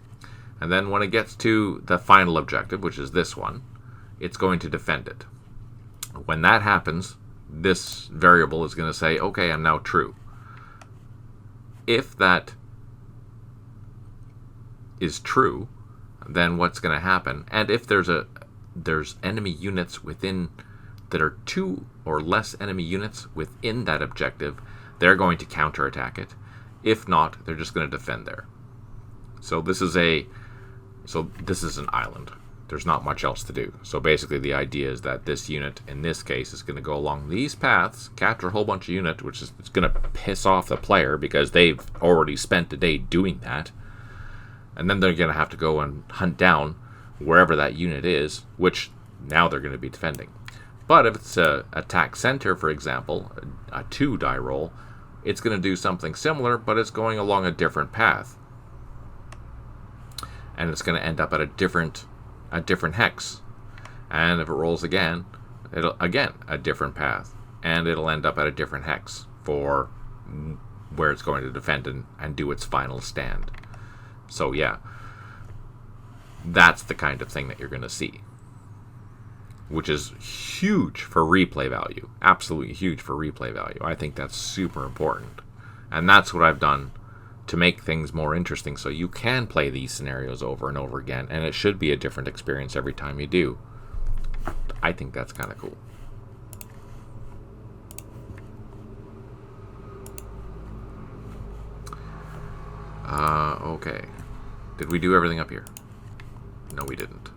And then when it gets to the final objective, which is this one, it's going to defend it. When that happens, this variable is going to say, okay, I'm now true. If that is true, then what's going to happen? And if there's enemy units within that are 2 or less enemy units within that objective, they're going to counterattack it. If not, they're just going to defend there. So this is an island. There's not much else to do. So basically the idea is that this unit, in this case, is going to go along these paths, capture a whole bunch of units, which is going to piss off the player because they've already spent the day doing that. And then they're going to have to go and hunt down wherever that unit is, which now they're going to be defending. But if it's a attack center, for example, a 2 die roll, it's going to do something similar, but it's going along a different path. And it's going to end up at a different hex. And if it rolls again, it'll again a different path. And it'll end up at a different hex for where it's going to defend and do its final stand. So yeah, that's the kind of thing that you're going to see, which is huge for replay value. Absolutely huge for replay value. I think that's super important. And that's what I've done to make things more interesting, so you can play these scenarios over and over again, and it should be a different experience every time you do. I think that's kind of cool. Okay. Did we do everything up here? No, we didn't.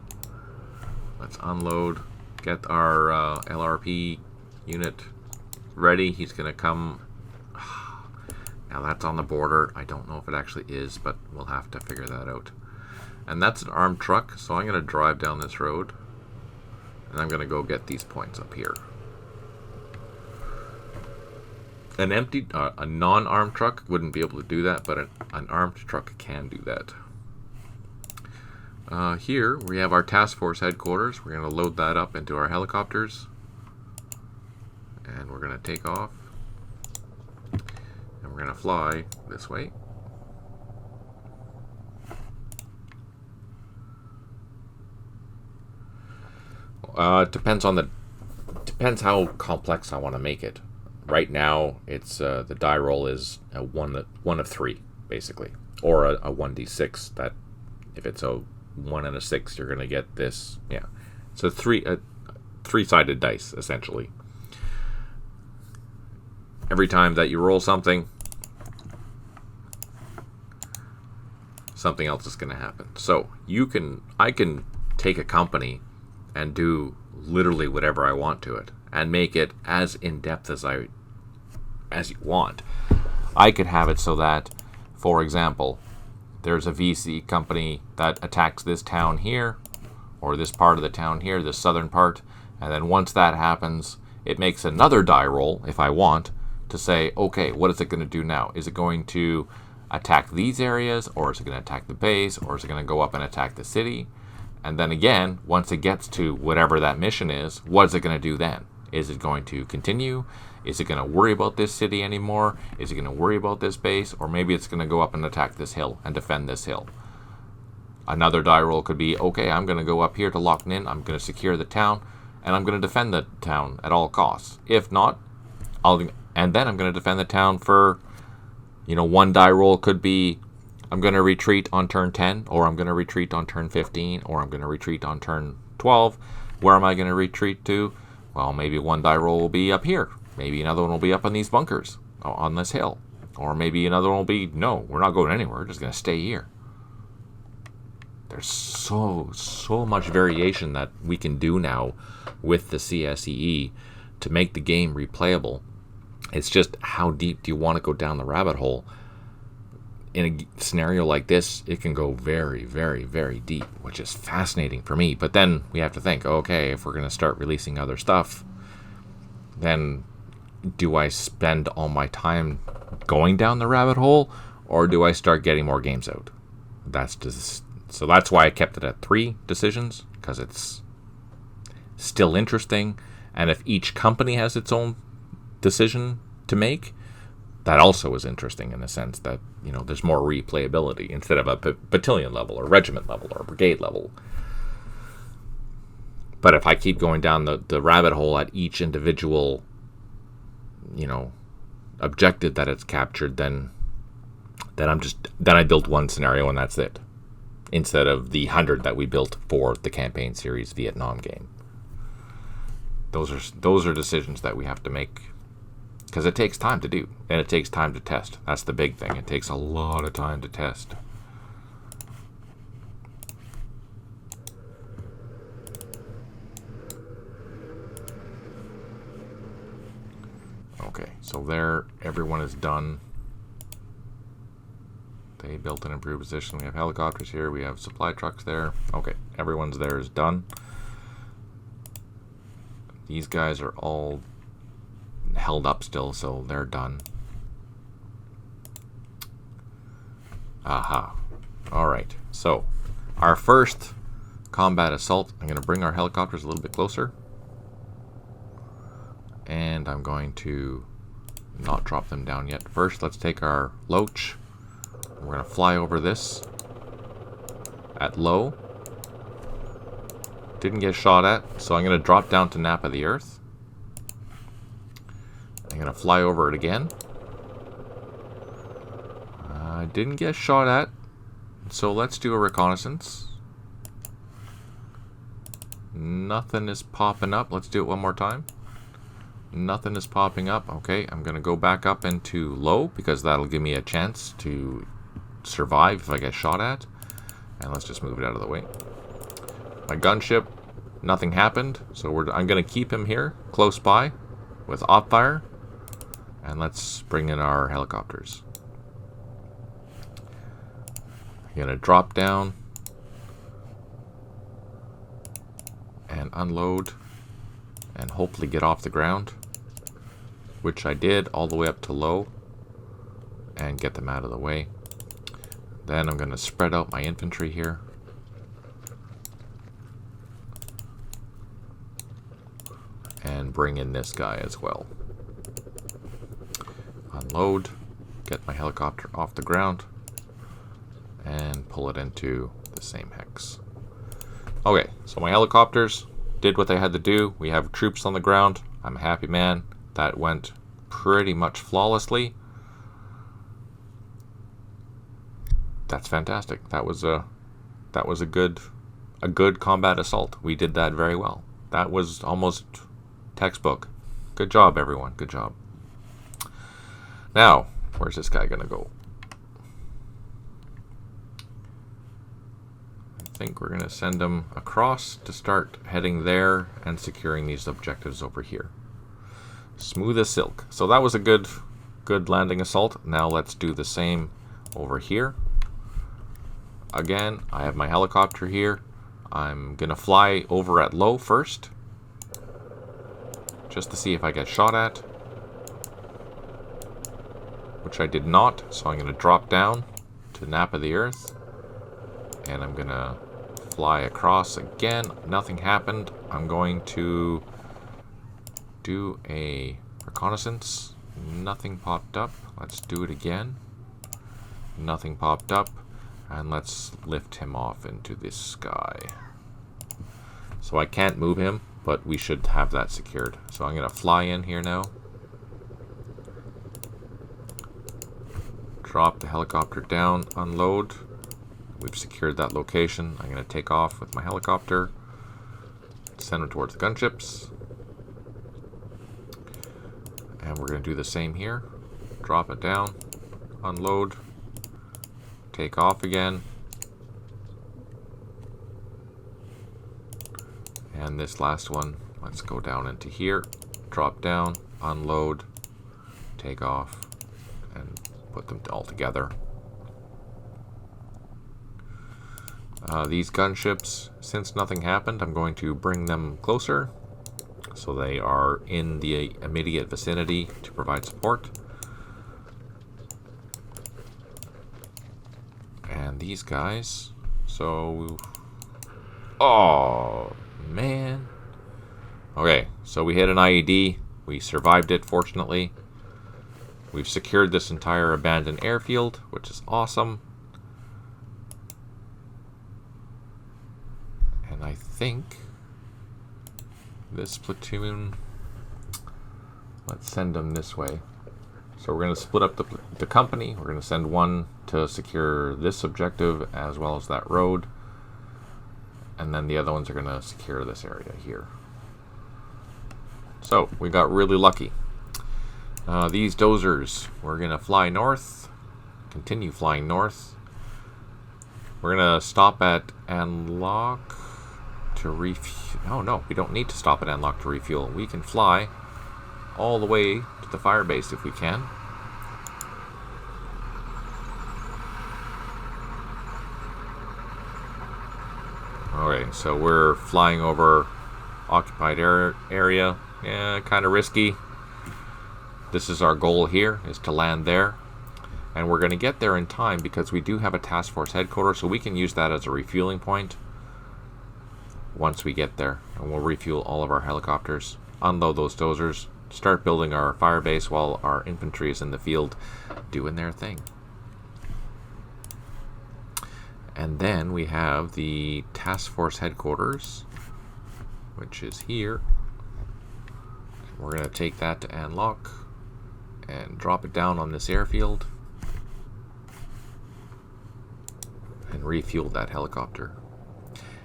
Let's unload, get our LRP unit ready. He's going to come. Now that's on the border. I don't know if it actually is, but we'll have to figure that out. And that's an armed truck, so I'm going to drive down this road. And I'm going to go get these points up here. An empty, a non-armed truck wouldn't be able to do that, but an armed truck can do that. Here we have our task force headquarters. We're going to load that up into our helicopters. And we're going to take off. And we're going to fly this way. Depends how complex I want to make it. Right now, it's the die roll is a one of 3 basically, or a 1d6. That if it's a 1 and a 6, you're gonna get this. Yeah, so three-sided dice essentially. Every time that you roll something, something else is gonna happen. So I can take a company and do literally whatever I want to it and make it as in-depth as you want. I could have it so that, for example, there's a VC company that attacks this town here, or this part of the town here, this southern part, and then once that happens, it makes another die roll, if I want, to say, okay, what is it going to do now? Is it going to attack these areas, or is it going to attack the base, or is it going to go up and attack the city? And then again, once it gets to whatever that mission is, what is it going to do then? Is it going to continue? Is it going to worry about this city anymore? Is it going to worry about this base? Or maybe it's going to go up and attack this hill and defend this hill. Another die roll could be, okay, I'm going to go up here to Loch Ninh. I'm going to secure the town, and I'm going to defend the town at all costs. If not, and then I'm going to defend the town for, one die roll could be, I'm going to retreat on turn 10, or I'm going to retreat on turn 15, or I'm going to retreat on turn 12. Where am I going to retreat to? Well, maybe one die roll will be up here. Maybe another one will be up on these bunkers, on this hill. Or maybe another one will be, no, we're not going anywhere. We're just going to stay here. There's so much variation that we can do now with the CSEE to make the game replayable. It's just how deep do you want to go down the rabbit hole? In a scenario like this, it can go very, very, very deep, which is fascinating for me. But then we have to think, okay, if we're going to start releasing other stuff, then do I spend all my time going down the rabbit hole, or do I start getting more games out? So that's why I kept it at 3 decisions, because it's still interesting. And if each company has its own decision to make, that also is interesting in the sense that, there's more replayability instead of a battalion level or regiment level or brigade level. But if I keep going down the rabbit hole at each individual, objective that it's captured, then I build one scenario and that's it, instead of the 100 that we built for the campaign series Vietnam game. Those are decisions that we have to make, because it takes time to do, and it takes time to test. That's the big thing. It takes a lot of time to test. Okay, so there, everyone is done. They built an improved position. We have helicopters here. We have supply trucks there. Okay, everyone's there is done. These guys are all held up still, so they're done. Aha. Alright, so our first combat assault, I'm going to bring our helicopters a little bit closer. And I'm going to not drop them down yet. First, let's take our Loach. We're going to fly over this at low. Didn't get shot at, so I'm going to drop down to nap of the earth. I'm going to fly over it again. Didn't get shot at, so let's do a reconnaissance. Nothing is popping up. Let's do it one more time. Nothing is popping up. Okay, I'm going to go back up into low, because that'll give me a chance to survive if I get shot at. And let's just move it out of the way. My gunship, nothing happened, so I'm going to keep him here, close by, with op fire. And let's bring in our helicopters. I'm going to drop down and unload and hopefully get off the ground, which I did all the way up to low, and get them out of the way. Then I'm going to spread out my infantry here. And bring in this guy as well. Unload, get my helicopter off the ground, and pull it into the same hex. Okay, so my helicopters did what they had to do. We have troops on the ground. I'm a happy man. That went pretty much flawlessly. That's fantastic. That was a good combat assault. We did that very well. That was almost textbook. Good job, everyone. Good job. Now, where's this guy gonna go? I think we're gonna send him across to start heading there and securing these objectives over here. Smooth as silk. So that was a good landing assault. Now let's do the same over here. Again, I have my helicopter here. I'm gonna fly over at low first, just to see if I get shot at, which I did not. So I'm gonna drop down to nap of the earth, and I'm gonna fly across again. Nothing happened. I'm going to do a reconnaissance. Nothing popped up. Let's do it again. Nothing popped up. And let's lift him off into the sky. So I can't move him, but we should have that secured. So I'm going to fly in here now. Drop the helicopter down, unload. We've secured that location. I'm going to take off with my helicopter. Send him towards the gunships. And we're going to do the same here. Drop it down, unload. Take off again. And this last one, let's go down into here, drop down, unload, take off, and put them all together. These gunships, since nothing happened, I'm going to bring them closer so they are in the immediate vicinity to provide support. And these guys, so, oh man. Okay, so we hit an IED. We survived it, fortunately. We've secured this entire abandoned airfield, which is awesome. And I think this platoon, let's send them this way. So we're going to split up the company. We're going to send one to secure this objective as well as that road. And then the other ones are going to secure this area here. So we got really lucky. These dozers, we're going to fly north, continue flying north. We're going to stop at Anlock to refuel. Oh no, we don't need to stop at Anlock to refuel. We can fly all the way to the fire base if we can. Okay, so we're flying over occupied area. Yeah, kind of risky. This is our goal here, is to land there. And we're going to get there in time because we do have a task force headquarters, so we can use that as a refueling point once we get there. And we'll refuel all of our helicopters, unload those dozers, start building our fire base while our infantry is in the field doing their thing. And then we have the task force headquarters, which is here. We're going to take that to Anlock and drop it down on this airfield and refuel that helicopter.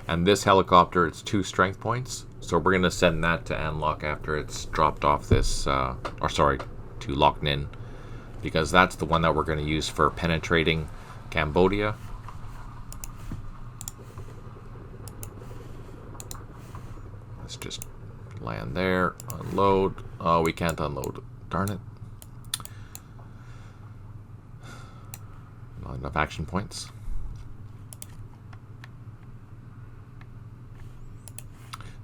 And this helicopter, it's 2 strength points, so we're going to send that to Anlock after it's dropped off this, to Loc Ninh, because that's the one that we're going to use for penetrating Cambodia. Let's just land there, unload. Oh, we can't unload. Darn it. Not enough action points.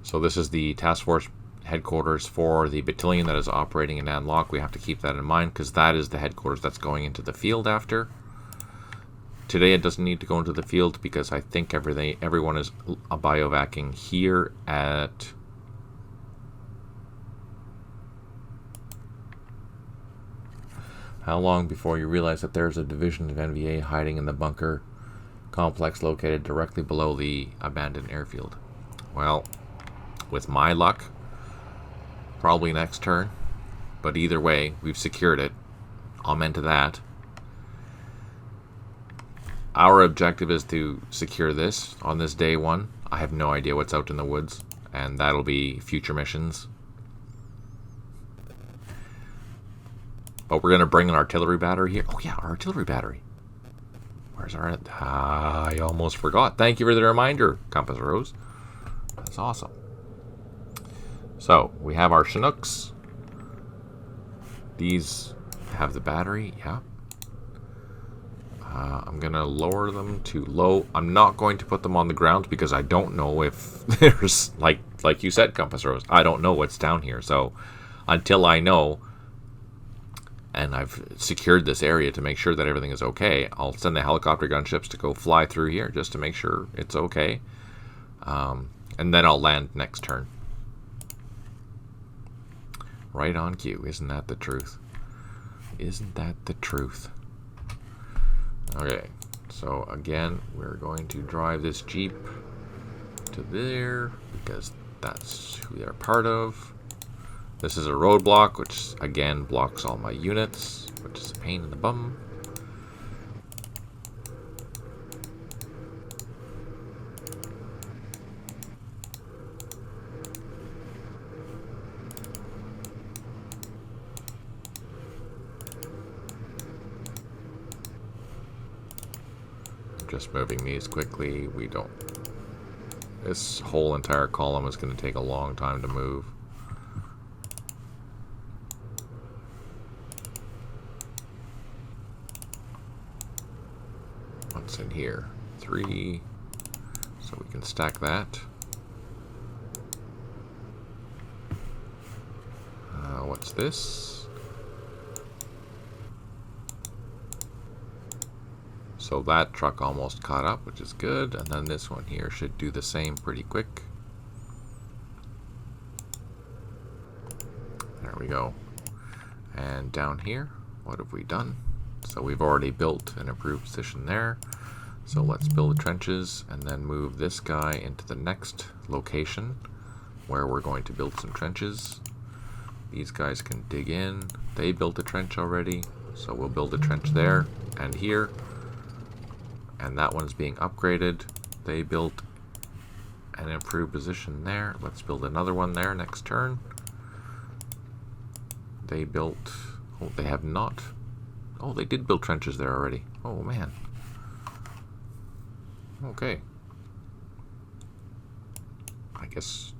So this is the task force headquarters for the battalion that is operating in Anlock. We have to keep that in mind because that is the headquarters that's going into the field after. Today it doesn't need to go into the field because I think everyone is biovacking here at... How long before you realize that there's a division of NVA hiding in the bunker complex located directly below the abandoned airfield? Well, with my luck, probably next turn. But either way, we've secured it. Amen to that. Our objective is to secure this on this day one. I have no idea what's out in the woods, and that'll be future missions. But we're going to bring an artillery battery here. Oh yeah, our artillery battery. Where's our... I almost forgot. Thank you for the reminder, Compass Rose. That's awesome. So, we have our Chinooks. These have the battery, yeah. I'm going to lower them to low. I'm not going to put them on the ground because I don't know if there's, like you said, Compass Rose, I don't know what's down here. So, until I know, and I've secured this area to make sure that everything is okay, I'll send the helicopter gunships to go fly through here just to make sure it's okay. And then I'll land next turn. Right on cue. Isn't that the truth? Isn't that the truth? Okay, so again, we're going to drive this Jeep to there because that's who they're part of. This is a roadblock, which again blocks all my units, which is a pain in the bum. Just moving these quickly. We don't... This whole entire column is going to take a long time to move. What's in here? 3. So we can stack that. What's this? So that truck almost caught up, which is good. And then this one here should do the same pretty quick. There we go. And down here, what have we done? So we've already built an improved position there. So let's build the trenches and then move this guy into the next location where we're going to build some trenches. These guys can dig in. They built a trench already, so we'll build a trench there and here. And that one's being upgraded. They built an improved position there. Let's build another one there next turn. They built... Oh, they have not... Oh, they did build trenches there already. Oh, man. Okay. I guess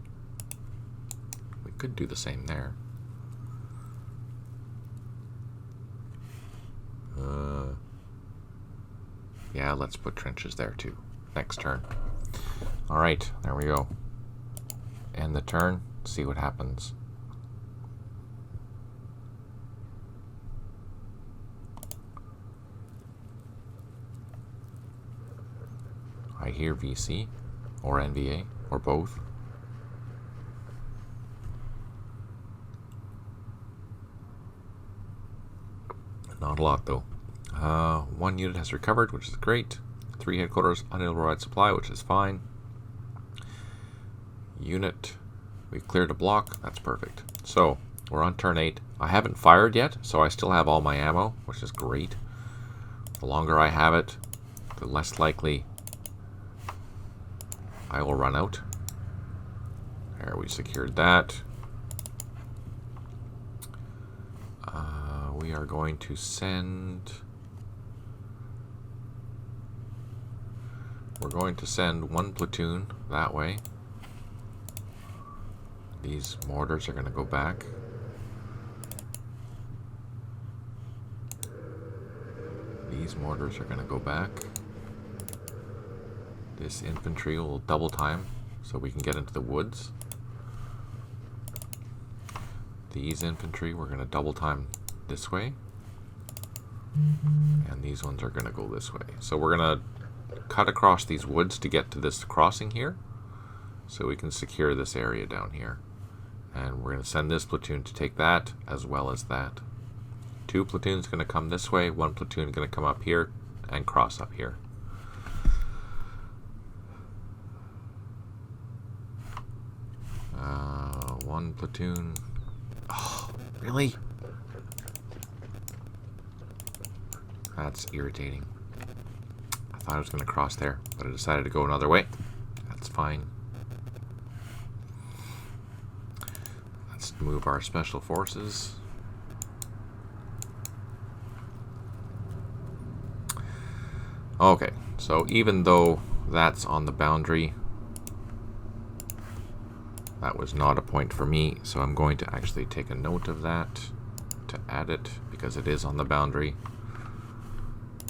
we could do the same there. Yeah, let's put trenches there too. Next turn. Alright, there we go. End the turn. See what happens. I hear VC or NVA or both. Not a lot though. 1 unit has recovered, which is great. 3 headquarters uninterrupted supply, which is fine. Unit, we've cleared a block. That's perfect. So we're on turn 8. I haven't fired yet, so I still have all my ammo, which is great. The longer I have it, the less likely I will run out. There, we secured that. We are going to send... We're going to send 1 platoon that way. These mortars are going to go back. These mortars are going to go back. This infantry will double time so we can get into the woods. These infantry, we're going to double time this way. And these ones are going to go this way. So we're going to cut across these woods to get to this crossing here, so we can secure this area down here. And we're going to send this platoon to take that as well as that. 2 platoons going to come this way, 1 platoon going to come up here and cross up here. One platoon. Oh, really? That's irritating. I thought I was going to cross there, but I decided to go another way. That's fine. Let's move our special forces. Okay, so even though that's on the boundary, that was not a point for me, so I'm going to actually take a note of that to add it because it is on the boundary.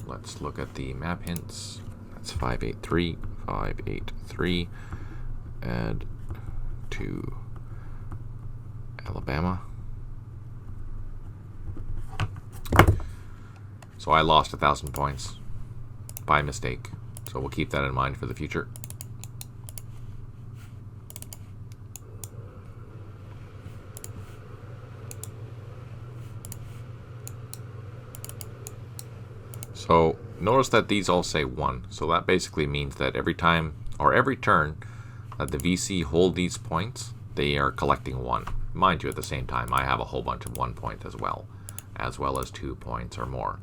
Let's look at the map hints. That's 583, 583, add to Alabama. So I lost 1,000 points by mistake, so we'll keep that in mind for the future. So notice that these all say 1, so that basically means that every time or every turn that the VC hold these points, they are collecting 1. Mind you, at the same time, I have a whole bunch of 1 point as well as 2 points or more,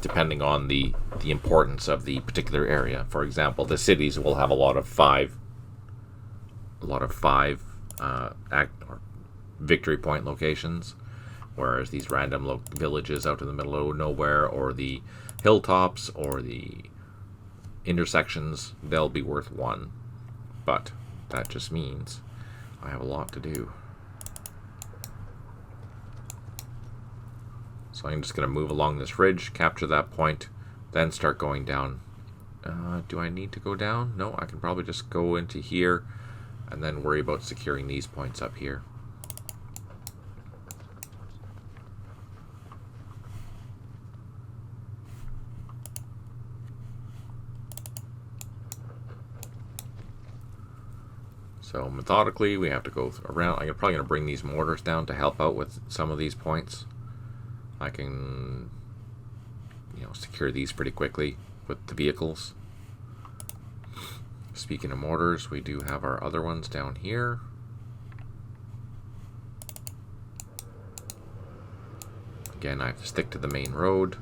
depending on the importance of the particular area. For example, the cities will have a lot of 5 victory point locations, whereas these random villages out in the middle of nowhere, or the hilltops, or the intersections, they'll be worth 1. But that just means I have a lot to do. So I'm just going to move along this ridge, capture that point, then start going down. Do I need to go down? No, I can probably just go into here and then worry about securing these points up here. So methodically, we have to go around. I'm probably going to bring these mortars down to help out with some of these points. I can, secure these pretty quickly with the vehicles. Speaking of mortars, we do have our other ones down here. Again, I have to stick to the main road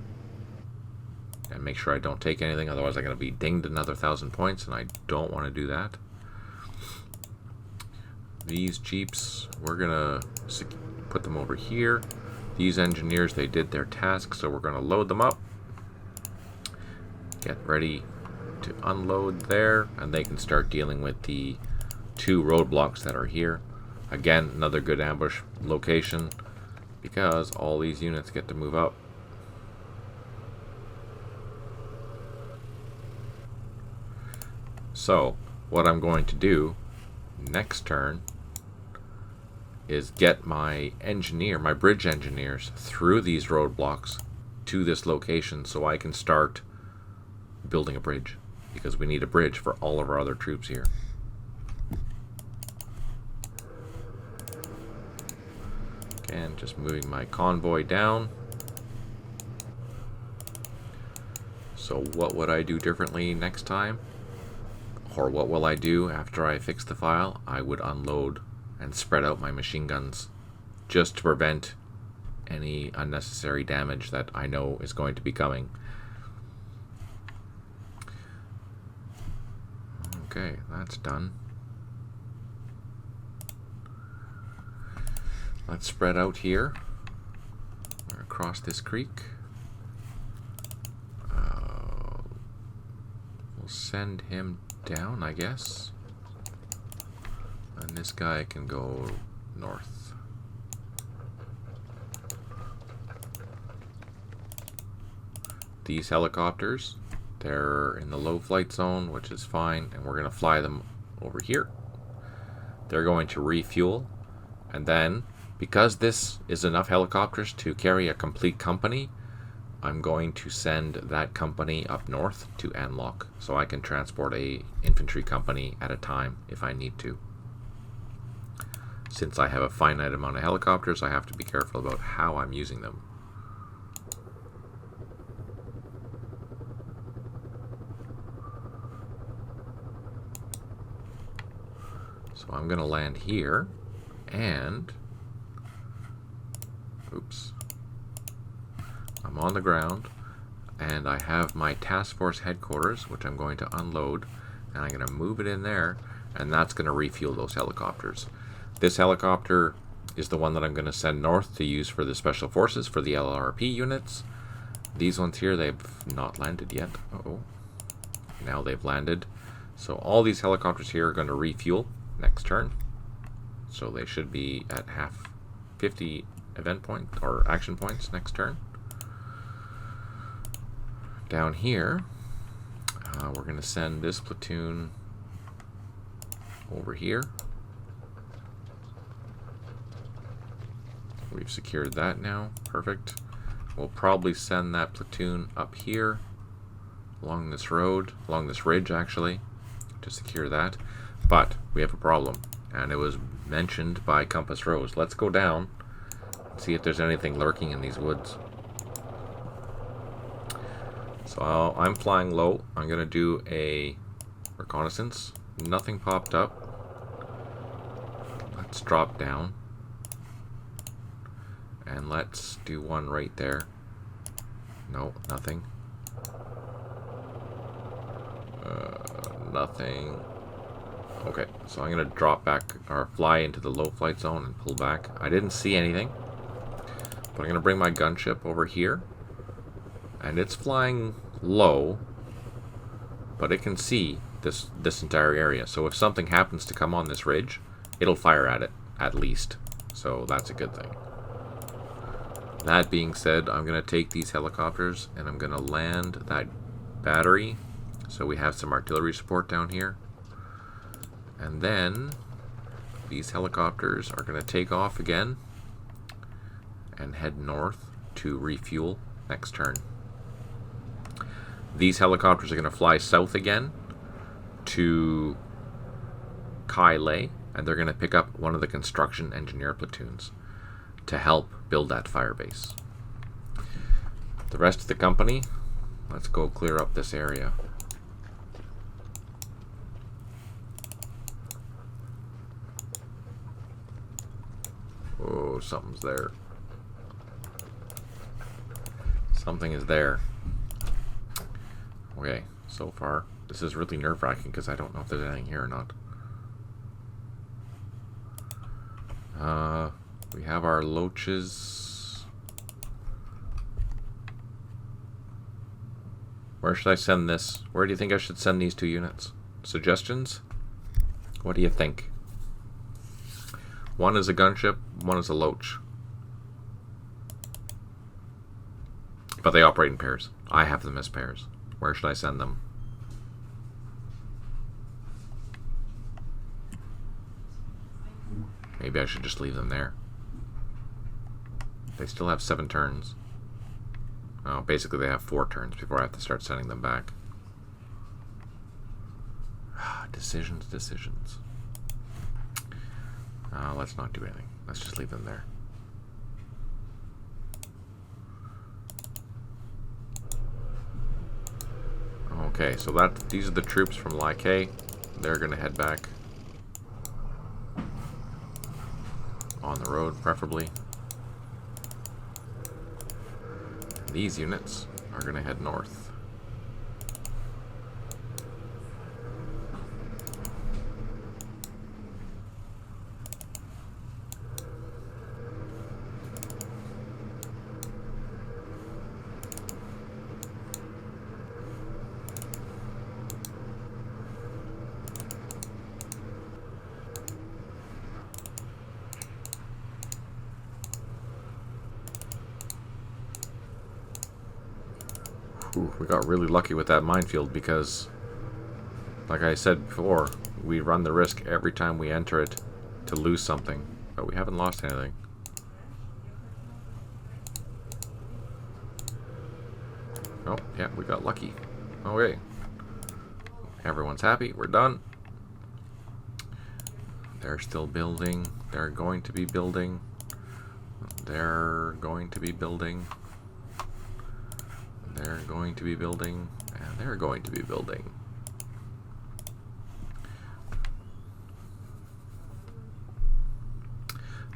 and make sure I don't take anything, otherwise I'm going to be dinged another 1,000 points, and I don't want to do that. These jeeps, we're going to put them over here. These engineers, they did their task, so we're going to load them up. Get ready to unload there, and they can start dealing with the 2 roadblocks that are here. Again, another good ambush location, because all these units get to move up. So, what I'm going to do next turn is get my bridge engineers through these roadblocks to this location so I can start building a bridge, because we need a bridge for all of our other troops here. Again, just moving my convoy down. So what would I do differently next time? Or what will I do after I fix the file? I would unload and spread out my machine guns just to prevent any unnecessary damage that I know is going to be coming. Okay, that's done. Let's spread out here across this creek. We'll send him down, I guess. And this guy can go north. These helicopters, they're in the low flight zone, which is fine, and we're going to fly them over here. They're going to refuel, and then Because this is enough helicopters to carry a complete company, I'm going to send that company up north to Anlock, so I can transport a infantry company at a time if I need to. Since I have a finite amount of helicopters, I have to be careful about how I'm using them. So I'm going to land here, and oops, I'm on the ground, and I have my task force headquarters, which I'm going to unload, and I'm going to move it in there, and that's going to refuel those helicopters. This helicopter is the one that I'm going to send north to use for the special forces for the LRP units. These ones here, they've not landed yet. Uh-oh. Now they've landed. So all these helicopters here are going to refuel next turn. So they should be at half 50 event point or action points next turn. Down here, we're going to send this platoon over here. We've secured that now. Perfect. We'll probably send that platoon up here along this road, along this ridge actually, to secure that. But we have a problem, and it was mentioned by Compass Rose. Let's go down and see if there's anything lurking in these woods. So I'm flying low. I'm going to do a reconnaissance. Nothing popped up. Let's drop down. And let's do one right there. No, nothing. Nothing. Okay, so I'm going to drop back, or fly into the low flight zone and pull back. I didn't see anything. But I'm going to bring my gunship over here. And it's flying low, but it can see this entire area. So if something happens to come on this ridge, it'll fire at it, at least. So that's a good thing. That being said, I'm going to take these helicopters and I'm going to land that battery so we have some artillery support down here. And then these helicopters are going to take off again and head north to refuel next turn. These helicopters are going to fly south again to Kai Lei, and they're going to pick up one of the construction engineer platoons to help build that fire base. The rest of the company, let's go clear up this area. Oh, something's there. Something is there. Okay, so far, this is really nerve-wracking because I don't know if there's anything here or not. We have our loaches. Where should I send this? Where do you think I should send these two units? Suggestions? What do you think? One is a gunship, one is a loach. But they operate in pairs. I have them as pairs. Where should I send them? Maybe I should just leave them there. They still have 7 turns. Oh, basically they have 4 turns before I have to start sending them back. Decisions. Let's not do anything. Let's just leave them there. Okay, so these are the troops from Lai K. They're going to head back on the road, preferably. These units are going to head north. Ooh, we got really lucky with that minefield because, like I said before, we run the risk every time we enter it to lose something, but we haven't lost anything. Oh, yeah, we got lucky. Okay. Everyone's happy. We're done. They're still building. They're going to be building. They're going to be building. They're going to be building. And they're going to be building.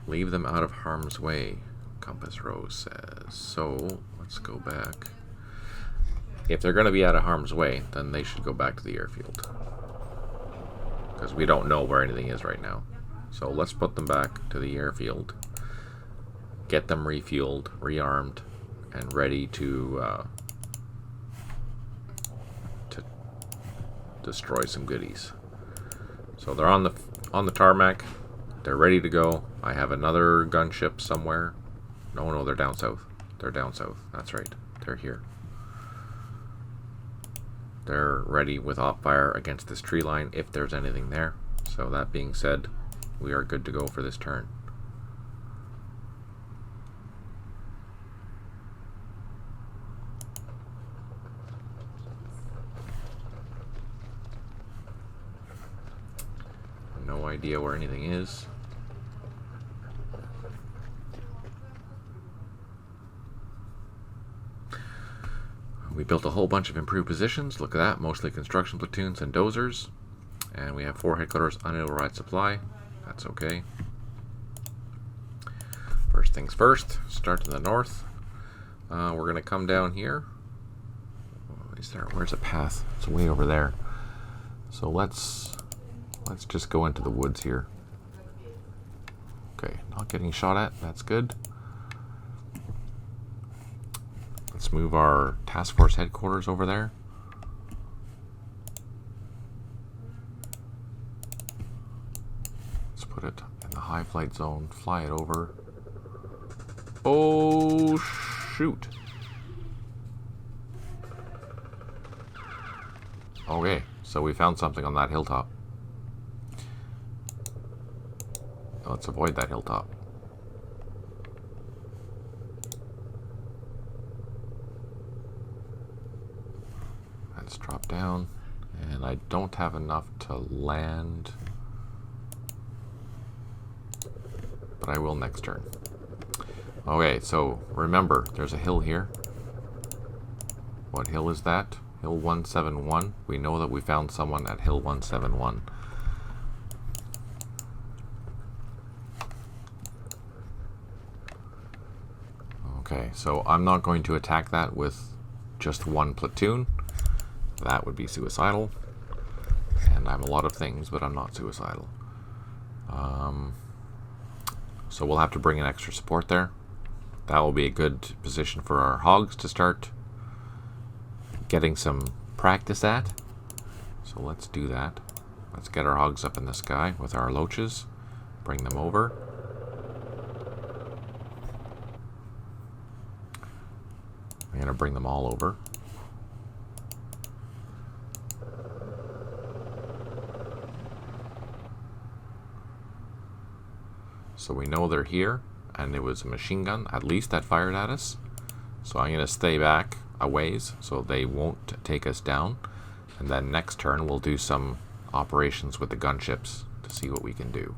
Leave them out of harm's way, Compass Rose says. So, let's go back. If they're going to be out of harm's way, then they should go back to the airfield. Because we don't know where anything is right now. So let's put them back to the airfield. Get them refueled, rearmed, and ready to destroy some goodies. So they're on the tarmac. They're ready to go. I have another gunship somewhere. No, they're down south. They're down south. That's right. They're here. They're ready with op fire against this tree line if there's anything there. So that being said, we are good to go for this turn. No idea where anything is. We built a whole bunch of improved positions. Look at that. Mostly construction platoons and dozers. And we have 4 headquarters unoverride supply. That's okay. First things first. Start to the north. We're going to come down here. Where's a path? It's way over there. So let's just go into the woods here. Okay, not getting shot at. That's good. Let's move our task force headquarters over there. Let's put it in the high flight zone. Fly it over. Oh, shoot. Okay, so we found something on that hilltop. Let's avoid that hilltop. Let's drop down. And I don't have enough to land. But I will next turn. Okay, so remember, there's a hill here. What hill is that? Hill 171. We know that we found someone at Hill 171. Okay, so I'm not going to attack that with just one platoon. That would be suicidal. And I'm a lot of things, but I'm not suicidal. So we'll have to bring in extra support there. That will be a good position for our hogs to start getting some practice at. So let's do that. Let's get our hogs up in the sky with our loaches. Bring them over. I'm going to bring them all over. So we know they're here, and it was a machine gun, at least, that fired at us. So I'm going to stay back a ways so they won't take us down. And then next turn we'll do some operations with the gunships to see what we can do.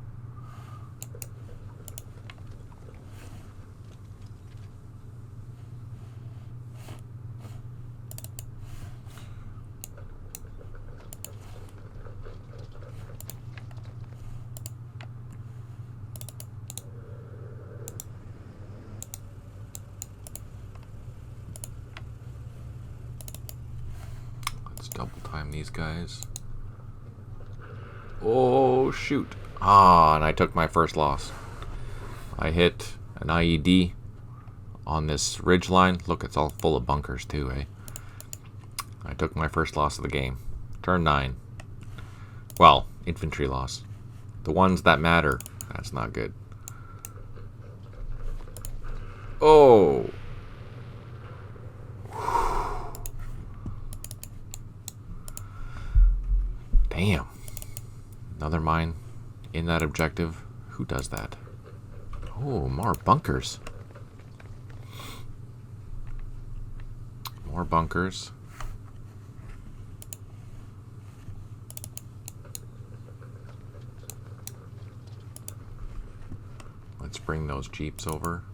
Double time these guys. Oh, shoot. Ah, and I took my first loss. I hit an IED on this ridge line. Look, it's all full of bunkers too, eh? I took my first loss of the game. Turn 9. Well, infantry loss. The ones that matter. That's not good. Oh! Damn. Another mine in that objective. Who does that? Oh, more bunkers. More bunkers. Let's bring those jeeps over.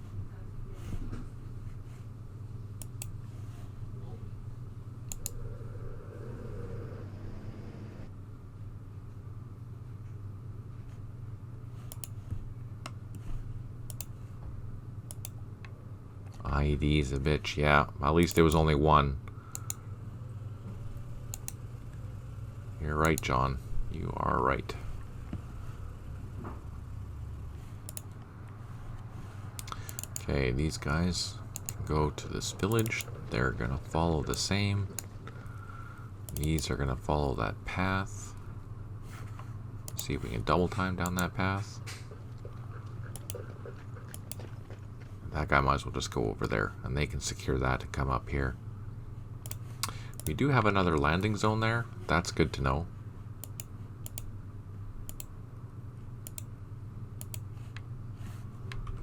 IED's a bitch, yeah. At least there was only one. You're right, John. You are right. Okay, these guys go to this village. They're gonna follow the same. These are gonna follow that path. See if we can double time down that path. That guy might as well just go over there, and they can secure that and come up here. We do have another landing zone there. That's good to know.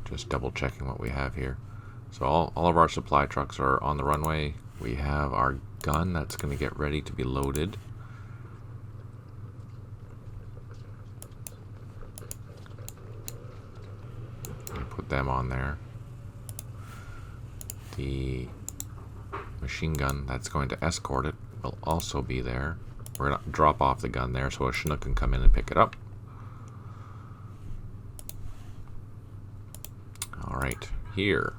Just double checking what we have here. So all of our supply trucks are on the runway. We have our gun that's going to get ready to be loaded. Put them on there. The machine gun that's going to escort it will also be there. We're going to drop off the gun there so a Chinook can come in and pick it up. Alright, here.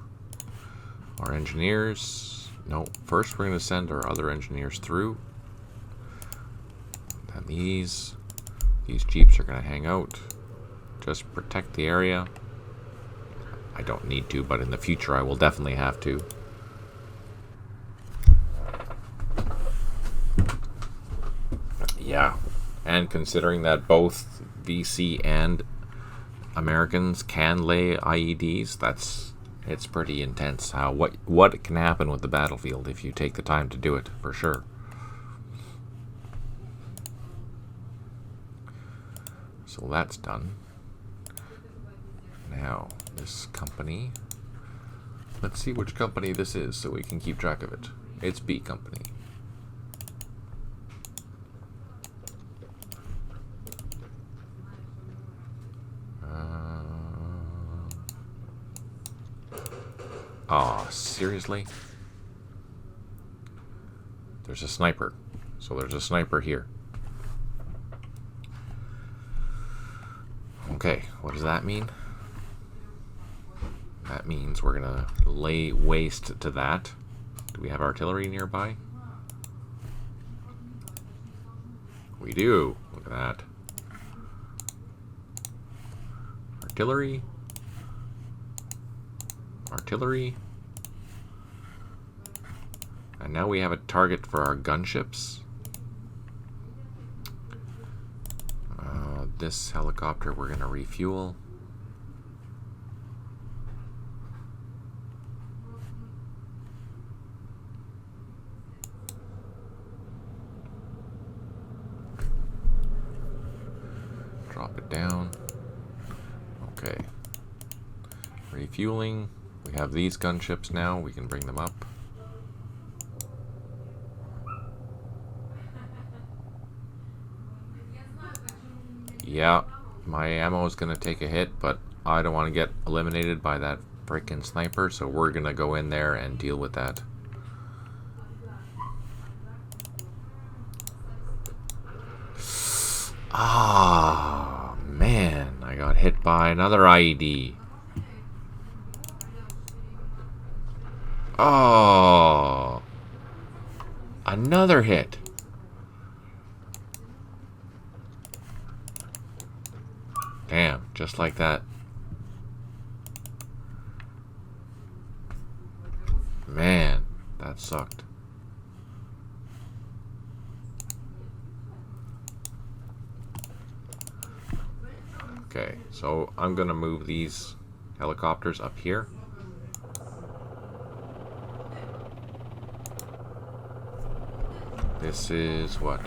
Our engineers. No, first we're going to send our other engineers through. And these jeeps are going to hang out. Just protect the area. I don't need to, but in the future I will definitely have to. Yeah, and considering that both VC and Americans can lay IEDs, it's pretty intense how what can happen with the battlefield if you take the time to do it, for sure. So that's done. Now, this company, let's see which company this is so we can keep track of it. It's B company. Oh, seriously? There's a sniper. So there's a sniper here. Okay, what does that mean? That means we're gonna lay waste to that. Do we have artillery nearby? We do. Look at that. Artillery. Artillery. And now we have a target for our gunships. This helicopter we're gonna refuel. Drop it down. Okay. Refueling. We have these gunships now. We can bring them up. Yeah, my ammo is going to take a hit, but I don't want to get eliminated by that freaking sniper, so we're going to go in there and deal with that. Ah, man, I got hit by another IED. Oh, another hit. Damn, just like that. Man, that sucked. Okay, so I'm gonna move these helicopters up here. This is what?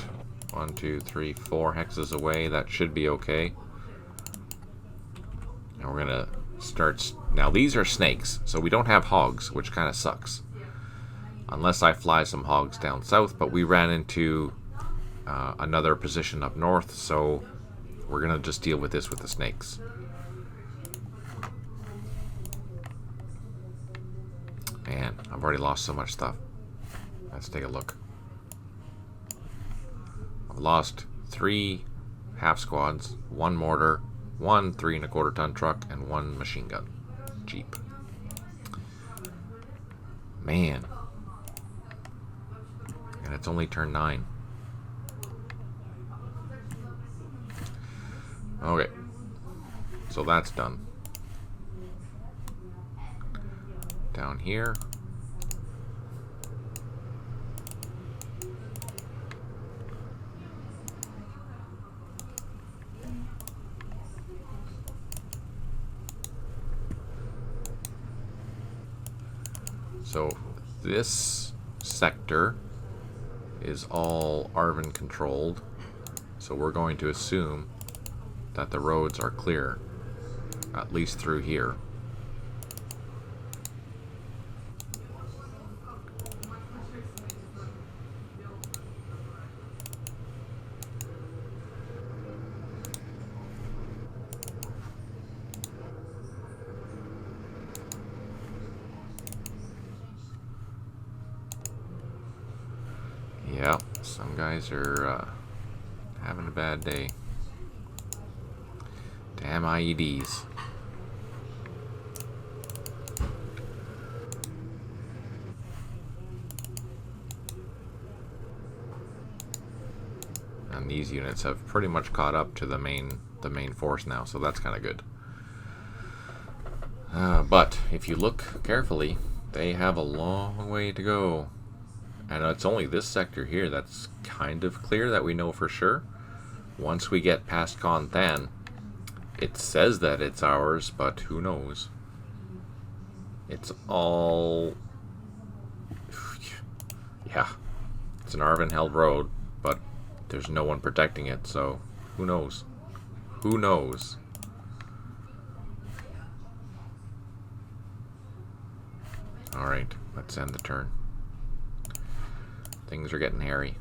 1, 2, 3, 4 hexes away. That should be okay. And we're gonna start. Now these are snakes, so we don't have hogs, which kind of sucks. unless I fly some hogs down south, but we ran into another position up north, so we're gonna just deal with this with the snakes. Man, I've already lost so much stuff. Let's take a look. I've lost 3 half squads, 1 mortar, 1 3 1/4 ton truck, and 1 machine gun jeep. Man. And it's only turn 9. Okay. So that's done. Down here. So this sector is all ARVN controlled, so we're going to assume that the roads are clear, at least through here. Yeah, some guys are having a bad day. Damn IEDs. And these units have pretty much caught up to the main force now, so that's kind of good. But if you look carefully, they have a long way to go. And it's only this sector here that's kind of clear that we know for sure. Once we get past Konthan, it says that it's ours, but who knows? It's all... Yeah, it's an ARVN-held road, but there's no one protecting it, so who knows? Who knows? Alright, let's end the turn. Things are getting hairy.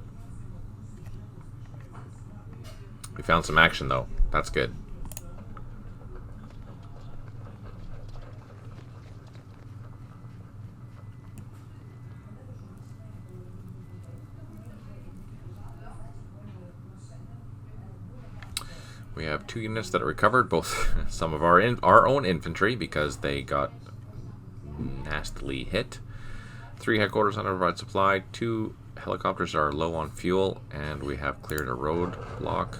We found some action though. That's good. We have 2 units that are recovered, both some of our own infantry because they got nastily hit. 3 headquarters unprovided supply, 2 helicopters are low on fuel, and we have cleared a road block.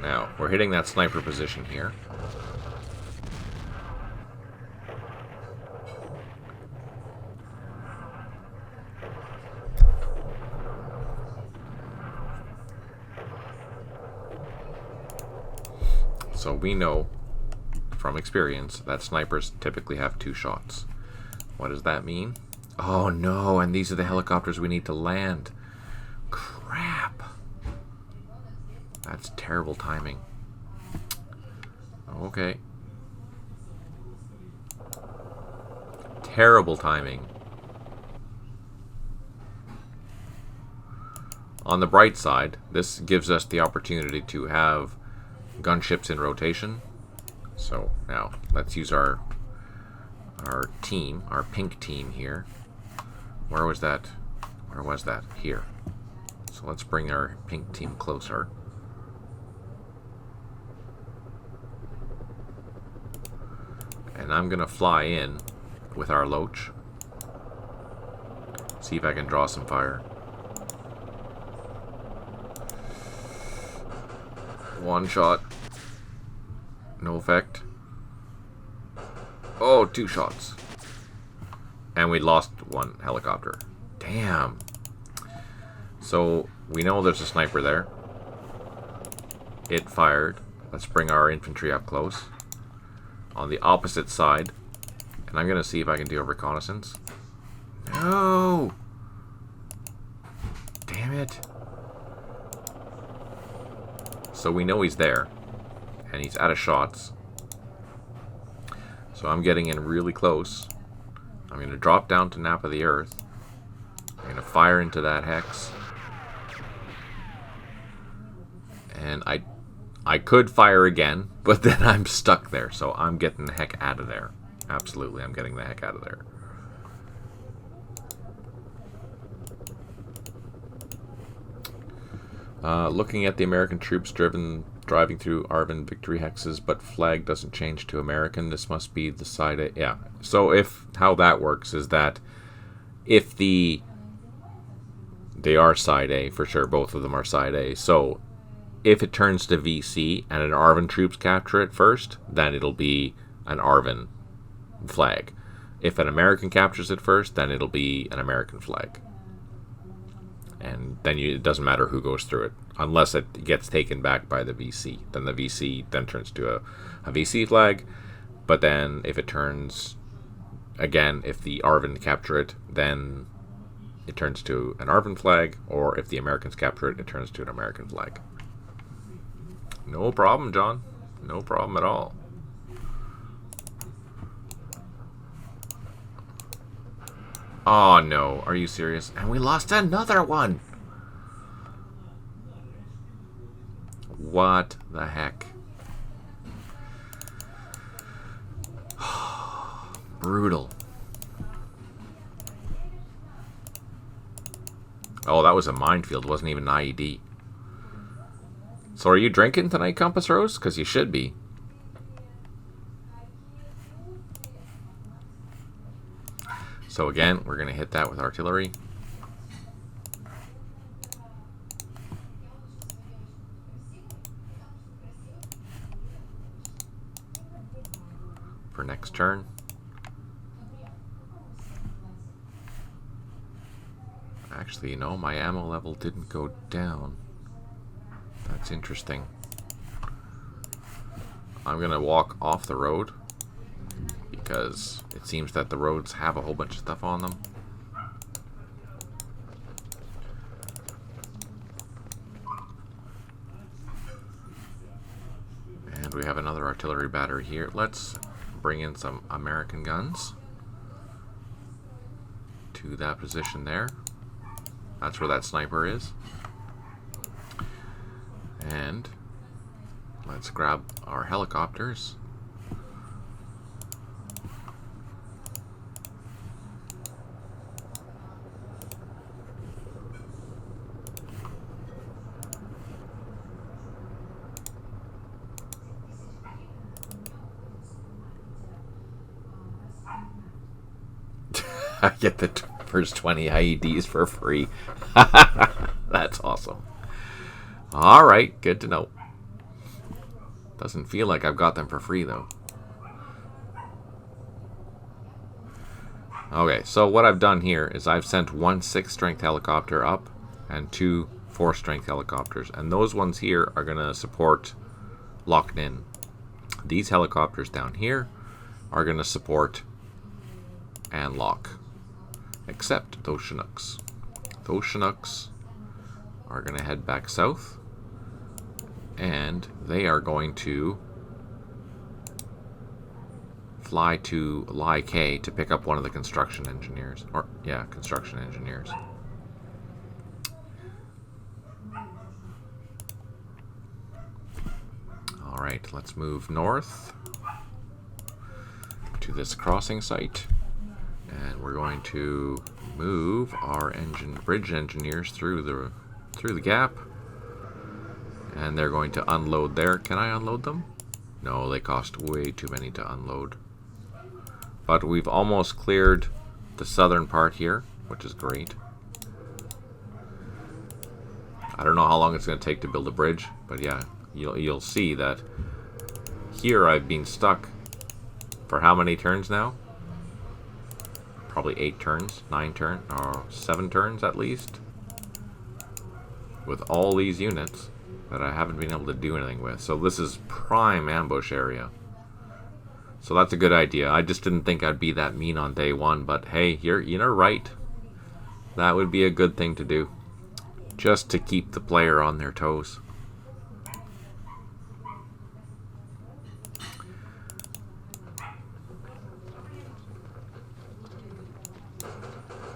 Now, we're hitting that sniper position here. So we know from experience that snipers typically have 2 shots. What does that mean? Oh no, and these are the helicopters we need to land. Crap. That's terrible timing. Okay. Terrible timing. On the bright side, this gives us the opportunity to have gunships in rotation. So now let's use our team, our pink team here. Where was that? Where was that? Here. So let's bring our pink team closer. And I'm gonna fly in with our Loach. See if I can draw some fire. 1 shot. No effect. Oh, 2 shots. And we lost 1 helicopter. Damn. So we know there's a sniper there. It fired. Let's bring our infantry up close. On the opposite side. And I'm going to see if I can do a reconnaissance. No! Damn it. So we know he's there. And he's out of shots. So I'm getting in really close. I'm going to drop down to nap of the earth. I'm going to fire into that hex. And I could fire again, but then I'm stuck there. So I'm getting the heck out of there. Absolutely, I'm getting the heck out of there. Looking at the American troops driving through Arvin victory hexes, but flag doesn't change to American. This must be the side A. Yeah. So how that works is that if they are side A for sure, both of them are side A. So if it turns to VC and an Arvin troops capture it first, then it'll be an Arvin flag. If an American captures it first, then it'll be an American flag. And then it doesn't matter who goes through it, unless it gets taken back by the VC. Then the VC then turns to a VC flag. But then if it turns, again, if the Arvin capture it, then it turns to an Arvin flag. Or if the Americans capture it, it turns to an American flag. No problem, John. No problem at all. Oh, no. Are you serious? And we lost another one. What the heck? Brutal. Oh, that was a minefield. It wasn't even an IED. So are you drinking tonight, Compass Rose? Because you should be. So again, we're going to hit that with artillery. For next turn. Actually, you know, my ammo level didn't go down. That's interesting. I'm going to walk off the road because it seems that the roads have a whole bunch of stuff on them. And we have another artillery battery here. Let's bring in some American guns to that position there. That's where that sniper is. And let's grab our helicopters. I get the first 20 IEDs for free. That's awesome. All right, good to know. Doesn't feel like I've got them for free, though. Okay, so what I've done here is I've sent one 6-strength helicopter up and 2 4-strength helicopters. And those ones here are going to support Lock In. These helicopters down here are going to support and lock. Except those Chinooks. Those Chinooks are going to head back south. And they are going to fly to Lie K to pick up one of the construction engineers. Construction engineers. Alright, let's move north to this crossing site. And we're going to move our bridge engineers through the gap. And they're going to unload there. Can I unload them? No, they cost way too many to unload. But we've almost cleared the southern part here, which is great. I don't know how long it's going to take to build a bridge, but yeah, you'll see that here I've been stuck for how many turns now? Probably 8 turns, 9 turns, or 7 turns at least. With all these units that I haven't been able to do anything with. So this is prime ambush area. So that's a good idea. I just didn't think I'd be that mean on day 1, but hey, you're right. That would be a good thing to do. Just to keep the player on their toes.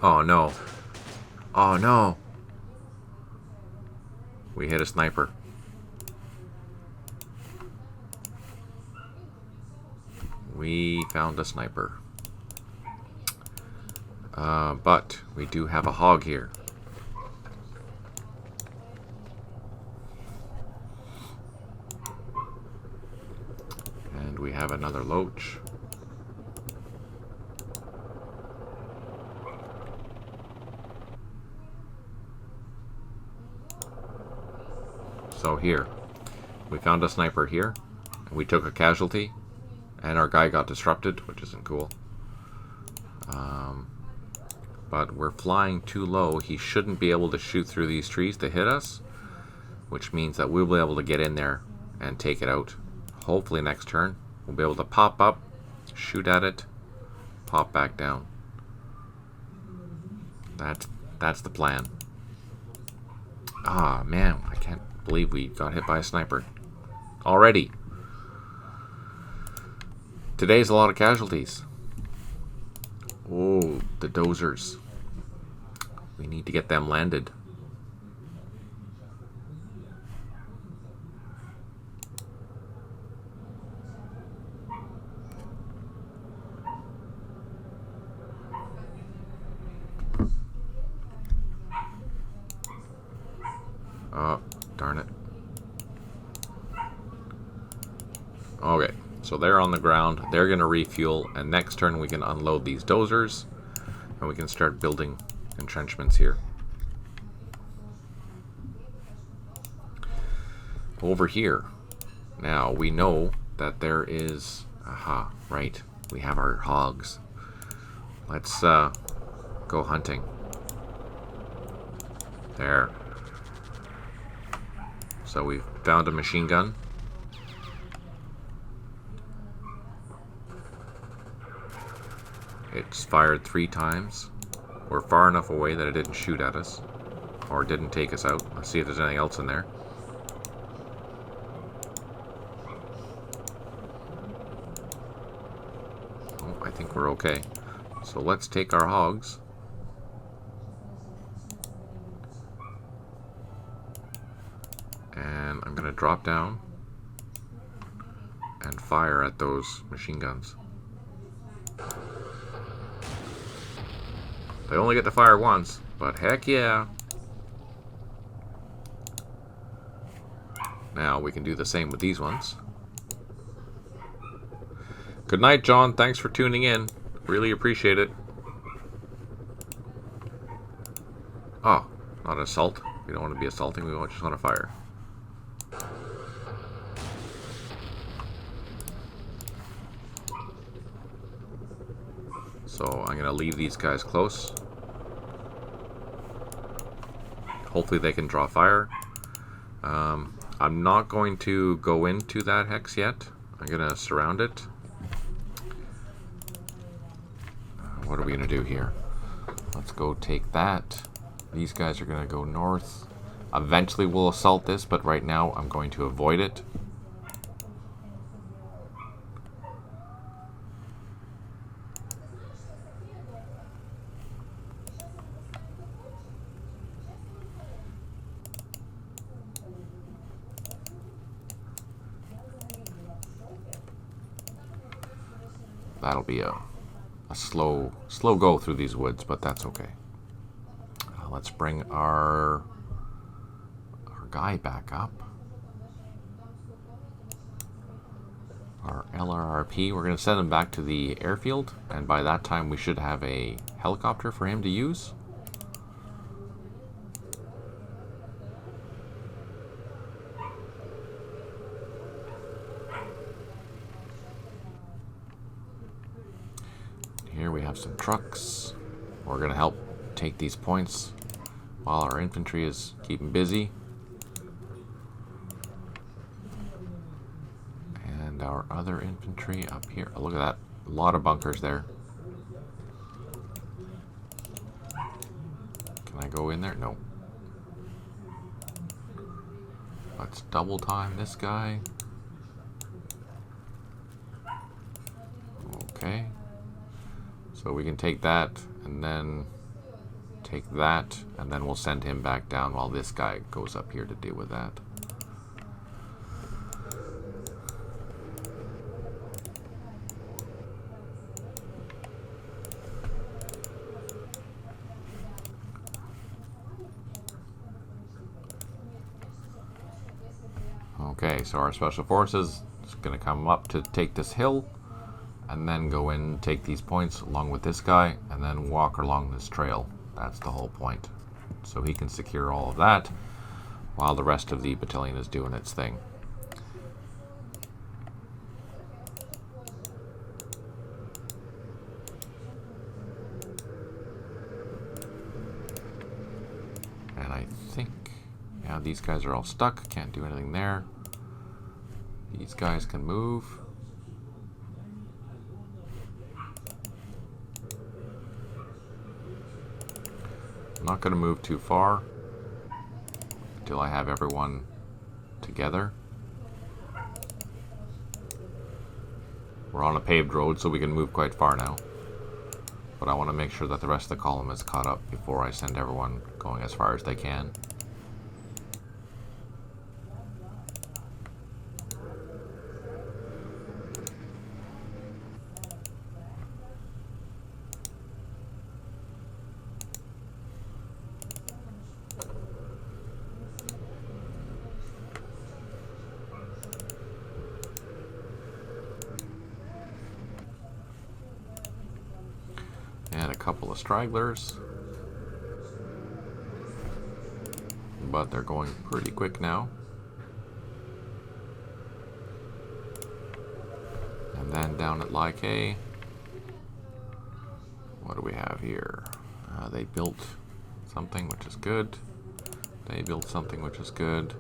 Oh no. Oh no! We hit a sniper. We found a sniper. But we do have a hog here. And we have another loach. So here, we found a sniper here, and we took a casualty, and our guy got disrupted, which isn't cool. But we're flying too low. He shouldn't be able to shoot through these trees to hit us, which means that we'll be able to get in there and take it out. Hopefully next turn, we'll be able to pop up, shoot at it, pop back down. That's the plan. Ah, man, I can't believe we got hit by a sniper already. Today's a lot of casualties. Oh, the dozers. We need to get them landed. Oh, darn it. Okay, so they're on the ground. They're going to refuel, and next turn we can unload these dozers, and we can start building entrenchments here. Over here, now we know that there is... Aha, right. We have our hogs. Let's go hunting. There. So we've found a machine gun. It's fired 3 times. We're far enough away that it didn't shoot at us. Or didn't take us out. Let's see if there's anything else in there. Oh, I think we're okay. So let's take our hogs. And I'm going to drop down and fire at those machine guns. They only get to fire once, but heck yeah. Now we can do the same with these ones. Good night, John. Thanks for tuning in. Really appreciate it. Oh, not an assault. We don't want to be assaulting. We just want to fire. So I'm going to leave these guys close. Hopefully they can draw fire. I'm not going to go into that hex yet. I'm going to surround it. What are we going to do here? Let's go take that. These guys are going to go north. Eventually we'll assault this, but right now I'm going to avoid it. That'll be a slow go through these woods, but that's okay. Let's bring our guy back up. Our LRRP, we're going to send him back to the airfield, and by that time we should have a helicopter for him to use. Here we have some trucks. We're going to help take these points while our infantry is keeping busy. And our other infantry up here. Oh, look at that. A lot of bunkers there. Can I go in there? No. Let's double time this guy. Okay. So we can take that and then take that, and then we'll send him back down while this guy goes up here to deal with that. Okay, so our special forces is going to come up to take this hill, and then go in and take these points along with this guy, and then walk along this trail. That's the whole point. So he can secure all of that, while the rest of the battalion is doing its thing. And I think, yeah, these guys are all stuck, can't do anything there. These guys can move. I'm not going to move too far until I have everyone together. We're on a paved road, so we can move quite far now. But I want to make sure that the rest of the column is caught up before I send everyone going as far as they can. And a couple of stragglers, but they're going pretty quick now. And then down at Like, what do we have here? They built something, which is good. They built something, which is good.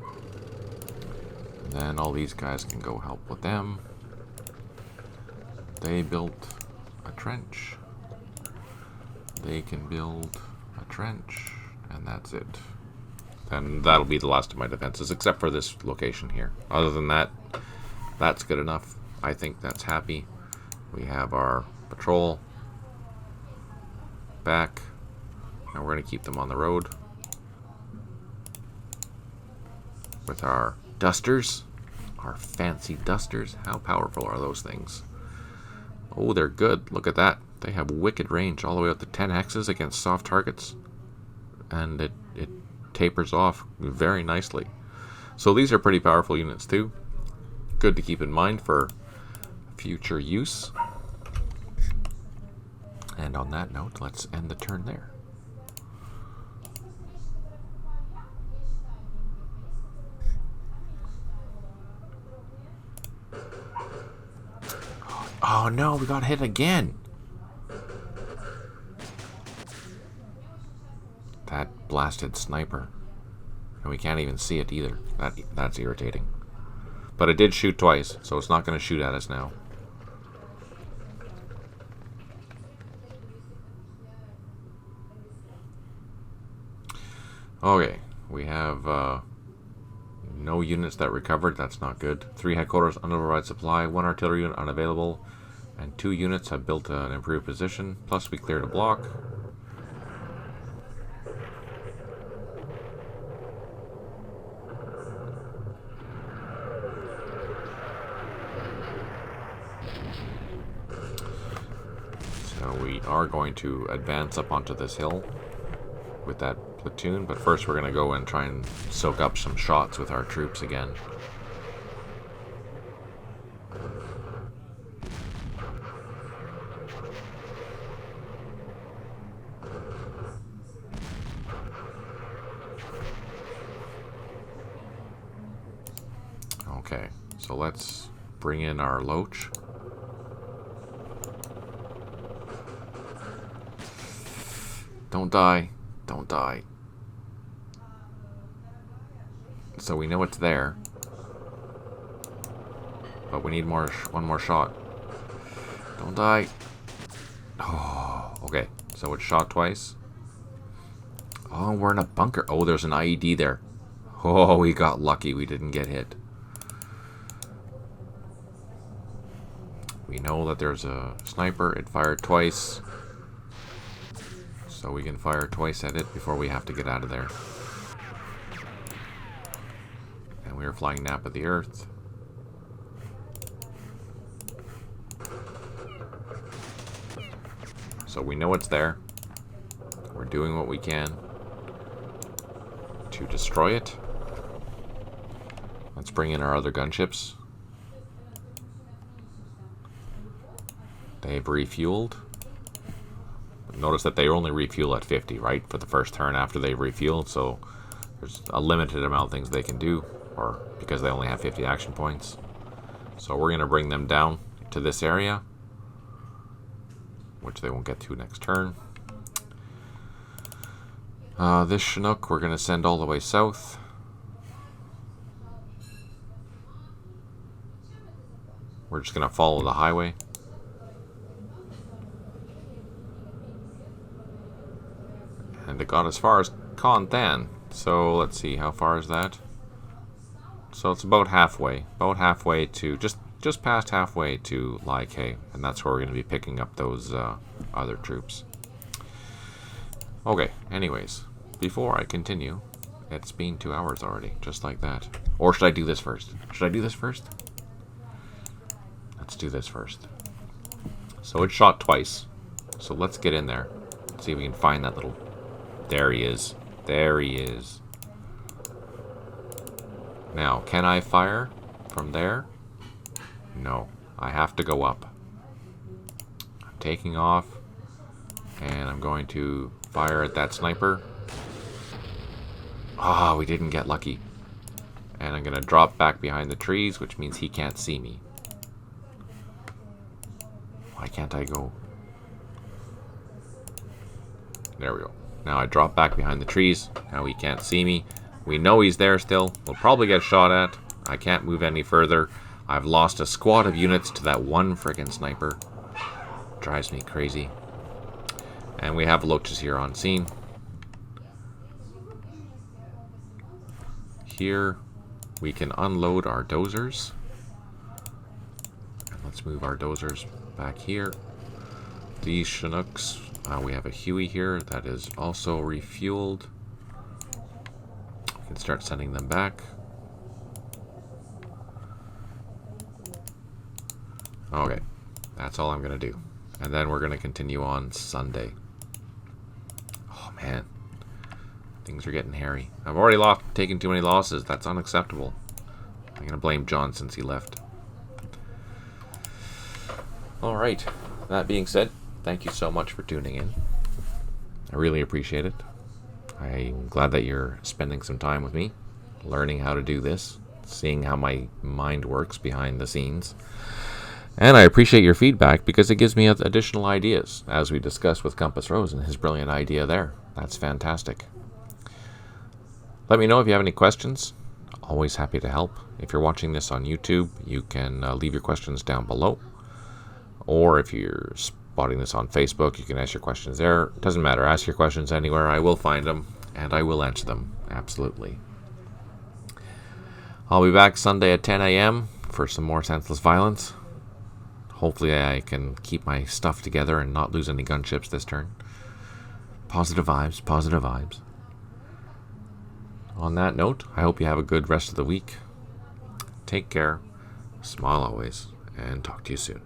And then all these guys can go help with them. They built a trench. They can build a trench, and that's it. And that'll be the last of my defenses, except for this location here. Other than that, that's good enough. I think that's happy. We have our patrol back. Now we're going to keep them on the road with our dusters, our fancy dusters. How powerful are those things? Oh, they're good. Look at that. They have wicked range all the way up to 10 hexes against soft targets. And it tapers off very nicely. So these are pretty powerful units too. Good to keep in mind for future use. And on that note, let's end the turn there. Oh no, we got hit again. That blasted sniper. And we can't even see it either. That's irritating. But it did shoot twice, so it's not going to shoot at us now. Okay, we have no units that recovered. That's not good. 3 headquarters unoverride supply, 1 artillery unit unavailable, and 2 units have built an improved position. Plus we cleared a block. So we are going to advance up onto this hill with that platoon, but first we're going to go and try and soak up some shots with our troops again. Okay, so let's bring in our Loach. Don't die. Don't die. So we know it's there. But we need one more shot. Don't die. Oh, okay. So it's shot twice. Oh, we're in a bunker. Oh, there's an IED there. Oh, we got lucky. We didn't get hit. We know that there's a sniper. It fired twice. so we can fire twice at it before we have to get out of there. And we are flying nap of the earth. So we know it's there. We're doing what we can to destroy it. Let's bring in our other gunships. They've refueled. Notice that they only refuel at 50, right? For the first turn after they've refueled, so there's a limited amount of things they can do, or because they only have 50 action points. So we're going to bring them down to this area, which they won't get to next turn. This Chinook we're going to send all the way south. We're just going to follow the highway. And it got as far as Contan. So let's see, how far is that? So it's about halfway. About halfway to, just past halfway to Lai Khe. And that's where we're going to be picking up those other troops. Okay, anyways, before I continue, it's been 2 hours already, just like that. Or should I do this first? Should I do this first? Let's do this first. So it shot twice. So let's get in there. See if we can find that little... There he is. There he is. Now, can I fire from there? No. I have to go up. I'm taking off. And I'm going to fire at that sniper. Ah, we didn't get lucky. And I'm going to drop back behind the trees, which means he can't see me. Why can't I go? There we go. Now I drop back behind the trees. Now he can't see me. We know he's there still. We'll probably get shot at. I can't move any further. I've lost a squad of units to that one friggin' sniper. Drives me crazy. And we have loaches here on scene. Here we can unload our dozers. Let's move our dozers back here. These Chinooks, we have a Huey here that is also refueled. We can start sending them back. Okay, that's all I'm going to do. And then we're going to continue on Sunday. Oh man, things are getting hairy. I've already taken too many losses. That's unacceptable. I'm going to blame John since he left. Alright, that being said, thank you so much for tuning in. I really appreciate it. I'm glad that you're spending some time with me, learning how to do this, seeing how my mind works behind the scenes. And I appreciate your feedback because it gives me additional ideas, as we discussed with Compass Rose and his brilliant idea there. That's fantastic. Let me know if you have any questions. Always happy to help. If you're watching this on YouTube, you can leave your questions down below. Or if you're spotting this on Facebook, you can ask your questions there. It doesn't matter. Ask your questions anywhere. I will find them, and I will answer them. Absolutely. I'll be back Sunday at 10 a.m. for some more senseless violence. Hopefully I can keep my stuff together and not lose any gunships this turn. Positive vibes, positive vibes. On that note, I hope you have a good rest of the week. Take care, smile always, and talk to you soon.